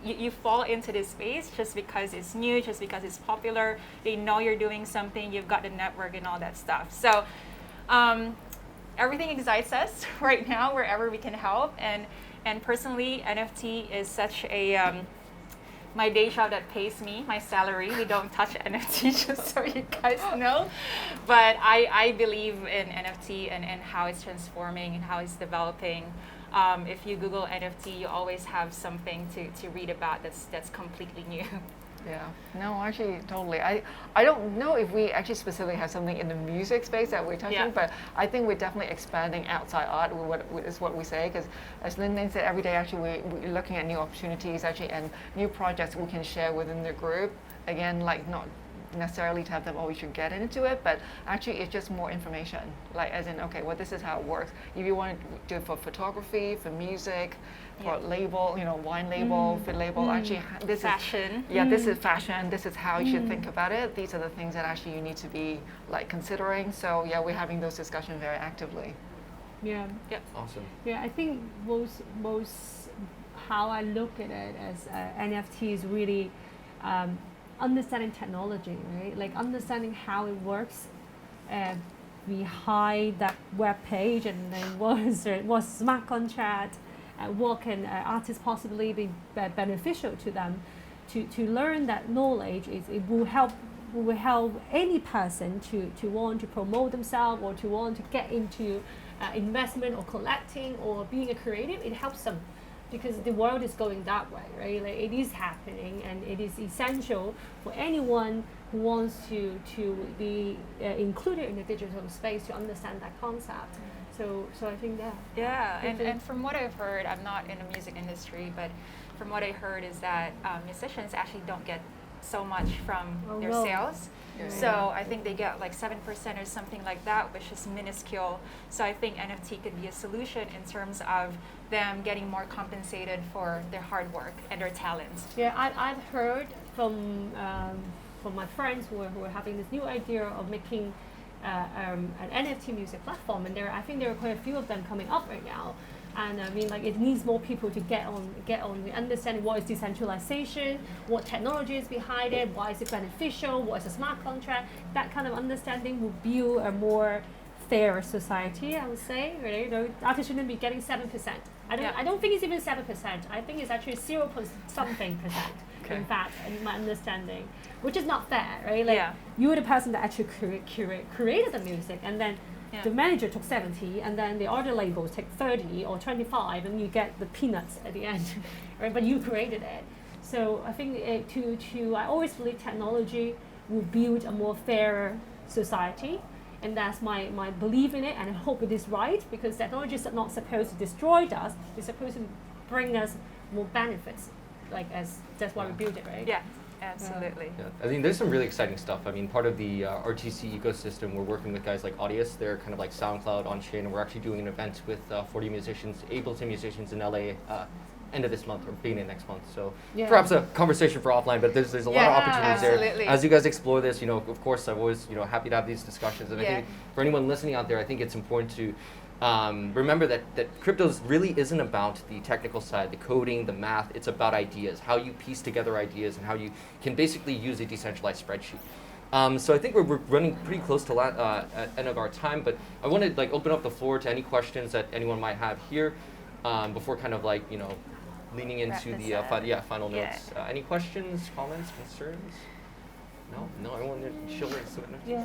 you fall into this space just because it's new, just because it's popular. They know you're doing something. You've got the network and all that stuff. So, everything excites us right now, wherever we can help. And personally, NFT is such a my day job that pays me my salary. We don't touch NFT, just so you guys know. But I believe in NFT and how it's transforming and how it's developing. If you Google NFT, you always have something to read about that's completely new. Yeah, no, actually, totally. I don't know if we actually specifically have something in the music space that we're touching, but I think we're definitely expanding outside art, is what we say, because as Lyndaine said, every day actually we're looking at new opportunities actually and new projects we can share within the group. Again, like not necessarily to have them, oh, you should get into it, but actually it's just more information, like as in, okay, well, this is how it works. If you want to do it for photography, for music, for label, wine label, food label, actually this fashion. This is fashion, this is how you should think about it. These are the things that actually you need to be like considering. So yeah, we're having those discussions very actively. Yeah. Yep. Awesome. Yeah, I think most how I look at it as NFT is really understanding technology, right? Like understanding how it works behind that web page, and then what's smart contract, what can artists possibly be beneficial to them. To learn that knowledge it will help any person to want to promote themselves or to want to get into investment or collecting or being a creative. It helps them, because the world is going that way, right? Like it is happening, and it is essential for anyone who wants to be included in the digital space to understand that concept. So I think that. Yeah, and from what I've heard, I'm not in the music industry, but from what I heard is that musicians actually don't get so much from their sales. Yeah. So I think they get like 7% or something like that, which is minuscule. So I think NFT could be a solution in terms of them getting more compensated for their hard work and their talents. Yeah, I've heard from my friends who are having this new idea of making an NFT music platform, and I think there are quite a few of them coming up right now. And I mean, like, it needs more people to get on understanding what is decentralization, what technology is behind it, why is it beneficial, what is a smart contract. That kind of understanding will build a more fair society, I would say. Right? You know, artists shouldn't be getting 7%. I don't think it's even 7%. I think it's actually 0.something percent. Okay. In fact, in my understanding, which is not fair, right? Like, you were the person that actually created the music, and then the manager took 70, and then the other labels take 30 or 25, and you get the peanuts at the end, right? But you created it. So I think I always believe technology will build a more fairer society, and that's my belief in it, and I hope it is right, because technology is not supposed to destroy us, it's supposed to bring us more benefits, that's why we build it, right? Yeah. Absolutely. Yeah, I think there's some really exciting stuff. I mean, part of the RTC ecosystem, we're working with guys like Audius. They're kind of like SoundCloud on chain, and we're actually doing an event with 40 musicians, Ableton musicians in LA, end of this month or beginning of next month. So perhaps a conversation for offline, but there's a lot of opportunities there. As you guys explore this, you know, of course, I'm always happy to have these discussions. And I think for anyone listening out there, I think it's important to remember that cryptos really isn't about the technical side, the coding, the math. It's about ideas, how you piece together ideas, and how you can basically use a decentralized spreadsheet. So I think we're running pretty close to end of our time, but I want to open up the floor to any questions that anyone might have here before kind of leaning into the final notes. Any questions, comments, concerns? No, everyone chill and submit. Yeah.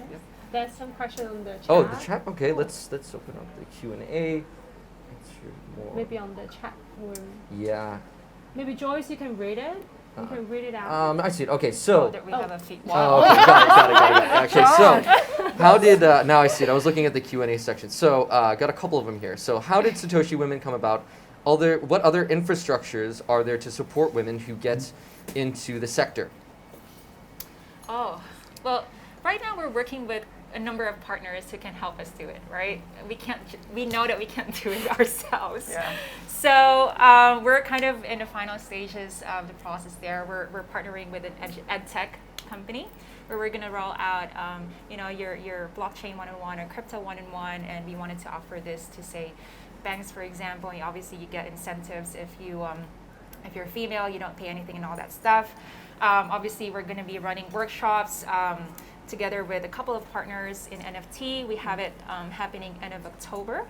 There's some question on the chat. Oh, the chat. Okay, let's open up the Q&A. Maybe on the chat room. Yeah. Maybe Joyce, you can read it. You can read it out. I see it. Okay, so. We have a feed. Oh, okay, got it. Okay, so how did now I see it. I was looking at the Q&A section. So got a couple of them here. So how did SatoshiWomen come about? What other infrastructures are there to support women who get into the sector? Oh, well, right now we're working with a number of partners who can help us do it, right? We know that we can't do it ourselves. Yeah. So we're kind of in the final stages of the process there. We're partnering with an ed tech company where we're going to roll out, your blockchain 101 or crypto 101, and we wanted to offer this to, say, banks, for example. Obviously, you get incentives if you're female, you don't pay anything and all that stuff. Obviously, we're going to be running workshops together with a couple of partners in NFT. We have it happening end of October.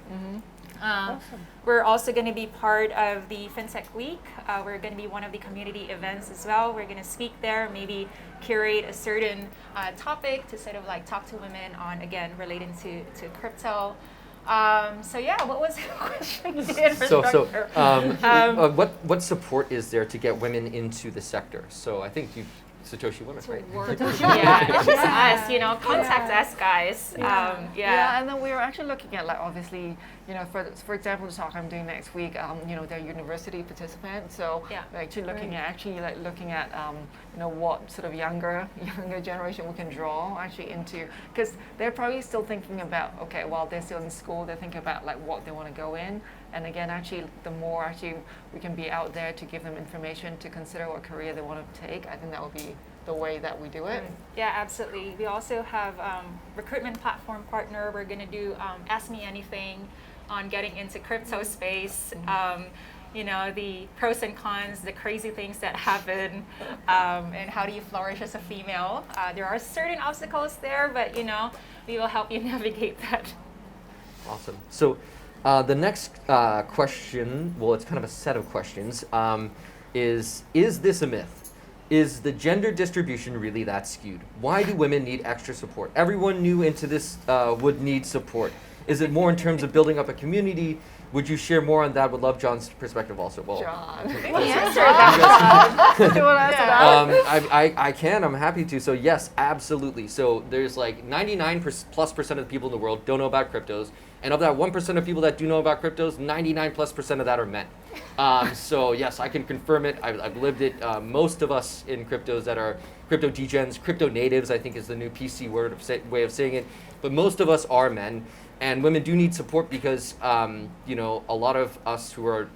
Awesome. We're also going to be part of the FinTech Week. We're going to be one of the community events as well. We're going to speak there, maybe curate a certain topic to sort of talk to women on, again, relating to crypto. What was the question? What support is there to get women into the sector? So I think SatoshiWomen, right? It's just us, contact us, guys. And then we were actually looking at, obviously, for example, the talk I'm doing next week, they're university participants, so we're actually looking at what sort of younger generation we can draw actually into, because they're probably still thinking about, okay, while they're still in school, they're thinking about what they want to go in. And again, actually, the more actually we can be out there to give them information to consider what career they want to take, I think that would be the way that we do it. Yeah, absolutely. We also have recruitment platform partner. We're going to do Ask Me Anything on getting into crypto space. The pros and cons, the crazy things that happen, and how do you flourish as a female. There are certain obstacles there, but we will help you navigate that. Awesome. So. The next question, well, it's kind of a set of questions, is this a myth? Is the gender distribution really that skewed? Why do women need extra support? Everyone new into this would need support. Is it more in terms of building up a community? Would you share more on that? Would love John's perspective also. Well, John. Do you want to answer that? I can. I'm happy to. So yes, absolutely. So there's 99+% of the people in the world don't know about cryptos. And of that 1% of people that do know about cryptos, 99+% of that are men. So yes, I can confirm it. I've lived it. Most of us in cryptos that are crypto degens, crypto natives, I think is the new PC way of saying it. But most of us are men. And women do need support because, a lot of us who are,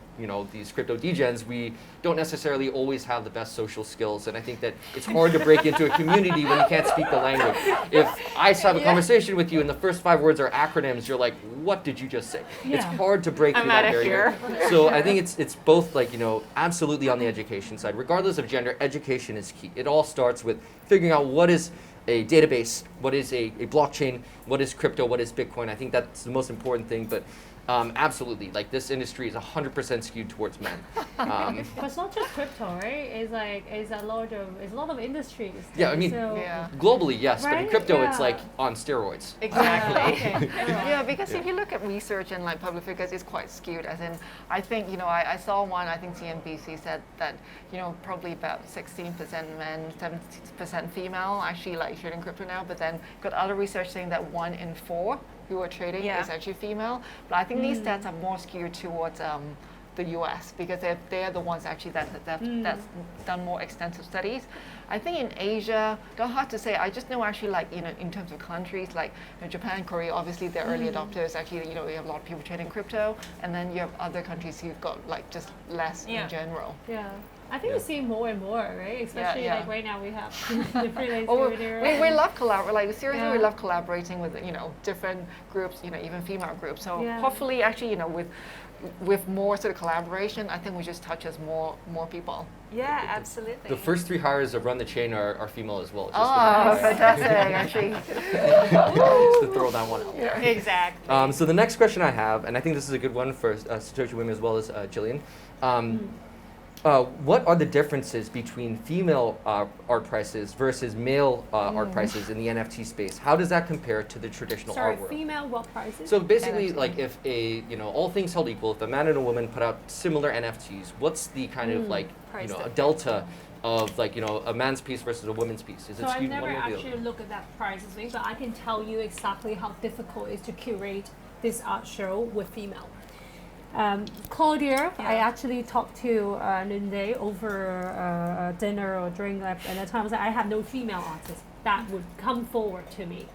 these crypto degens, we don't necessarily always have the best social skills. And I think that it's hard to break into a community when you can't speak the language. If I have a conversation with you and the first 5 words are acronyms, you're like, what did you just say? It's Yeah. hard to break through that outta barrier. So I think it's both like, absolutely on the education side. Regardless of gender, education is key. It all starts with figuring out what is a database, what is a blockchain, what is crypto, what is Bitcoin. I think that's the most important thing, but absolutely, like this industry is 100% skewed towards men. But it's not just crypto, right? It's a lot of industries. Yeah, I mean, so, Yeah. globally, yes, but in Right? crypto, it's Yeah. like on steroids. Exactly. okay. Yeah, because Yeah. if you look at research and like public figures, it's quite skewed. As in, I think I saw one. I think CNBC said that probably about 16% men, 70% female actually like trading crypto now. But then got other research saying that 1 in 4 who are trading Yeah. is actually female. But I think these stats are more skewed towards the US because they're the ones actually that's done more extensive studies. I think in Asia, they're hard to say. I just know actually like in terms of countries like Japan, Korea, obviously they're early adopters. Actually, you have a lot of people trading crypto, and then you have other countries who've got like just less Yeah. in general. Yeah. I think Yeah. we see more and more, right? Especially yeah. like right now we have the freelance Oh, creator we and- love collaborate. Like seriously, we Yeah. love collaborating with different groups. Even female groups. So Yeah. hopefully, actually, with more sort of collaboration, I think we just touch us more people. Yeah, absolutely. The first 3 hires of Run the Chain are female as well. Just Oh, fantastic! Actually, just to throw that one out. Exactly. So the next question I have, and I think this is a good one for SatoshiWomen as well as Gillian. What are the differences between female art prices versus male art prices in the NFT space? How does that compare to the traditional Sorry, art world? female what prices? So basically, NFT. like if all things held equal, if a man and a woman put out similar NFTs, what's the kind of like, Price a difference. delta of like, a man's piece versus a woman's piece? Is So it I've skewed never one way or the actually other? looked at that prices thing, but I can tell you exactly how difficult it is to curate this art show with female. Claudia, I actually talked to Lyndaine over dinner or drink, and at times I have no female artists that would come forward to me.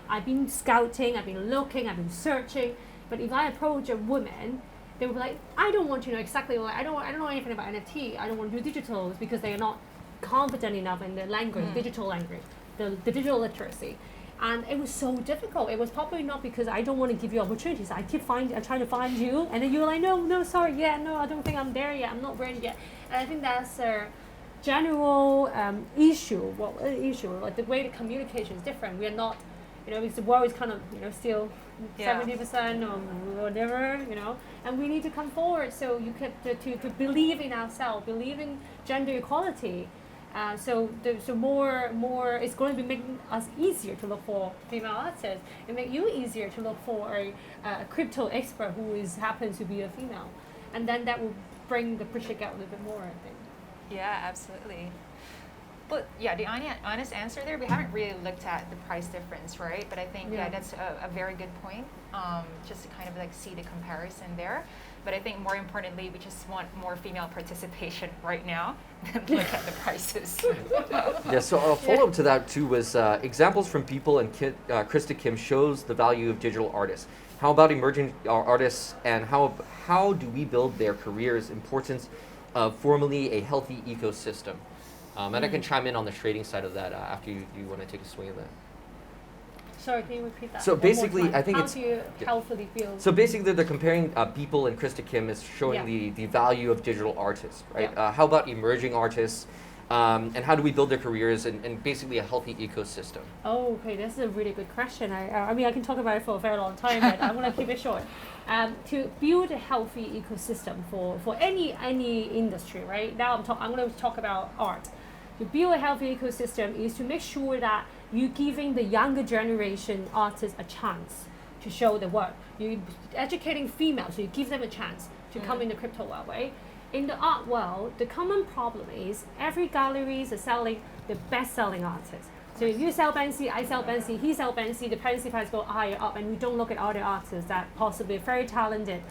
I've been scouting, I've been looking, I've been searching, but if I approach a woman, they would be like, I don't want to know exactly, I don't know anything about NFT, I don't want to do digitals because they are not confident enough in the language, digital language, the digital literacy. And it was so difficult. It was probably not because I don't want to give you opportunities. I keep trying to find you, and then you're like, no, sorry, no, I don't think I'm there yet. I'm not ready yet. And I think that's a general issue. Well, like the way the communication is different. We are not, because the world is kind of, still 70% or whatever, and we need to come forward. So you could to believe in ourselves, believe in gender equality. So more it's going to be making us easier to look for female artists. It make you easier to look for a crypto expert who happens to be a female, and then that will bring the bridge gap a little bit more, I think. Yeah, absolutely. But yeah, the honest answer there, we haven't really looked at the price difference, right? But I think that's a very good point. Just to kind of like see the comparison there. But I think more importantly, we just want more female participation right now than look at the prices. Yeah, so a follow-up to that too was examples from People and Krista Kim shows the value of digital artists. How about emerging artists, and how do we build their careers? Importance of formally a healthy ecosystem. And I can chime in on the trading side of that after you want to take a swing at that. Sorry, can you repeat that? So one more basically, time? I think how it's- do you healthily build? So basically, they're comparing People and Krista Kim as showing Yeah. the value of digital artists, right? Yeah. How about emerging artists, and how do we build their careers and basically a healthy ecosystem? Oh, okay, this is a really good question. I mean, I can talk about it for a very long time, but I want to keep it short. To build a healthy ecosystem for any industry, right? Now I'm going to talk about art. To build a healthy ecosystem is to make sure that you're giving the younger generation artists a chance to show their work. You're educating females, so you give them a chance to come in the crypto world, right? In the art world, the common problem is every galleries are selling the best-selling artists. So if you sell Banksy, I sell Banksy, he sell Banksy, the Banksy price go higher up, and we don't look at other artists that possibly are very talented,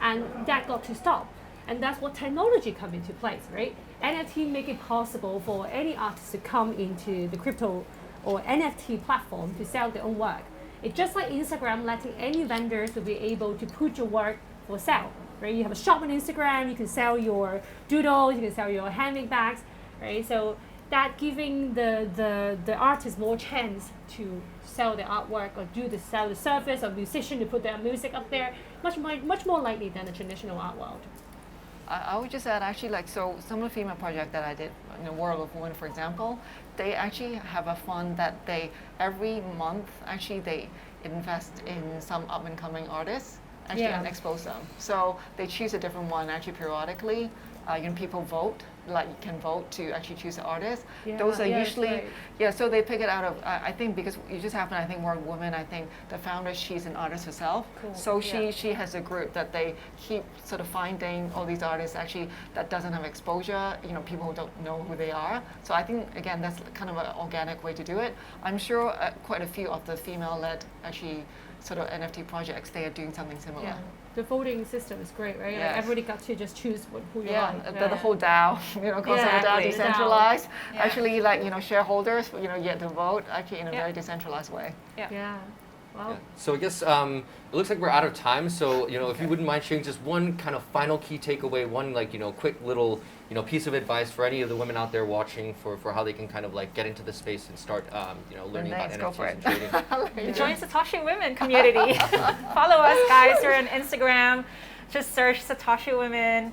and that got to stop. And that's what technology come into place, right? NFT make it possible for any artist to come into the crypto or NFT platform to sell their own work. It's just like Instagram letting any vendors to be able to put your work for sale, right? You have a shop on Instagram, you can sell your doodles, you can sell your handmade bags, right? So that giving the artist more chance to sell their artwork or sell the service or musician to put their music up there, much more likely than the traditional art world. I would just add actually like, so some of the female projects that I did in the World of Women, for example, they actually have a fund that they, every month, actually they invest in some up and coming artists actually and expose them. So they choose a different one actually periodically. People vote, like you can vote to actually choose the artist. Those are usually, so they pick it out of, I think because it just happened, I think World Women, I think the founder, she's an artist herself. Cool. So she has a group that they keep sort of finding all these artists actually that doesn't have exposure, people who don't know who they are. So I think, again, that's kind of an organic way to do it. I'm sure quite a few of the female-led actually sort of NFT projects, they are doing something similar. Yeah. The voting system is great, right? Yes. Like everybody got to just choose who you like. The whole DAO, concept of DAO, decentralized. Actually, like shareholders, get to vote actually in a very decentralized way. Yeah. Wow. So I guess it looks like we're out of time. So if you wouldn't mind sharing just one kind of final key takeaway, one quick little piece of advice for any of the women out there watching for how they can kind of like get into the space and start learning about NFTs and trading. Join SatoshiWomen community. Follow us, guys. We're on Instagram. Just search SatoshiWomen.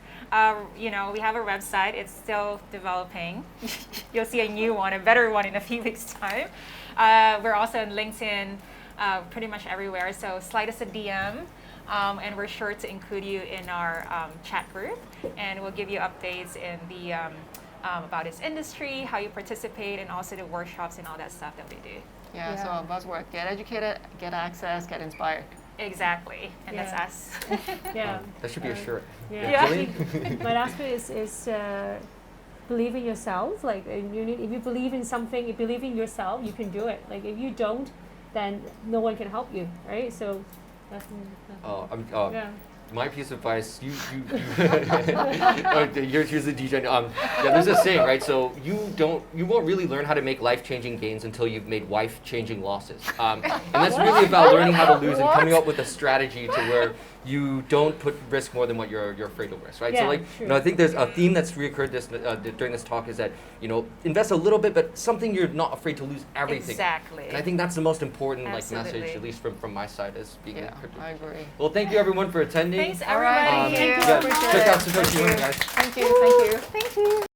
We have a website. It's still developing. You'll see a new one, a better one in a few weeks' time. We're also on LinkedIn. Pretty much everywhere, so slide us a DM, and we're sure to include you in our chat group, and we'll give you updates in the about this industry, how you participate, and also the workshops and all that stuff that we do. So buzzword: get educated, get access, get inspired. Exactly, and that's us. That should be a shirt. Gillian? My last bit is believe in yourself. Like if you believe in something, you believe in yourself, you can do it. Like if you don't, then no one can help you, right? So that's my piece of advice, here's the DJ. There's a saying, right? So you won't really learn how to make life-changing gains until you've made wife-changing losses. And that's really about learning how to lose and coming up with a strategy to where you don't put risk more than what you're afraid to risk, right? So I think there's a theme that's reoccurred during this talk is that invest a little bit, but something you're not afraid to lose everything. Exactly. And I think that's the most important message, at least from my side, as being a crypto. I agree. Well, thank you everyone for attending. Thanks everybody. Thank you. Check out SatoshiWomen, guys. Thank you. Thank you.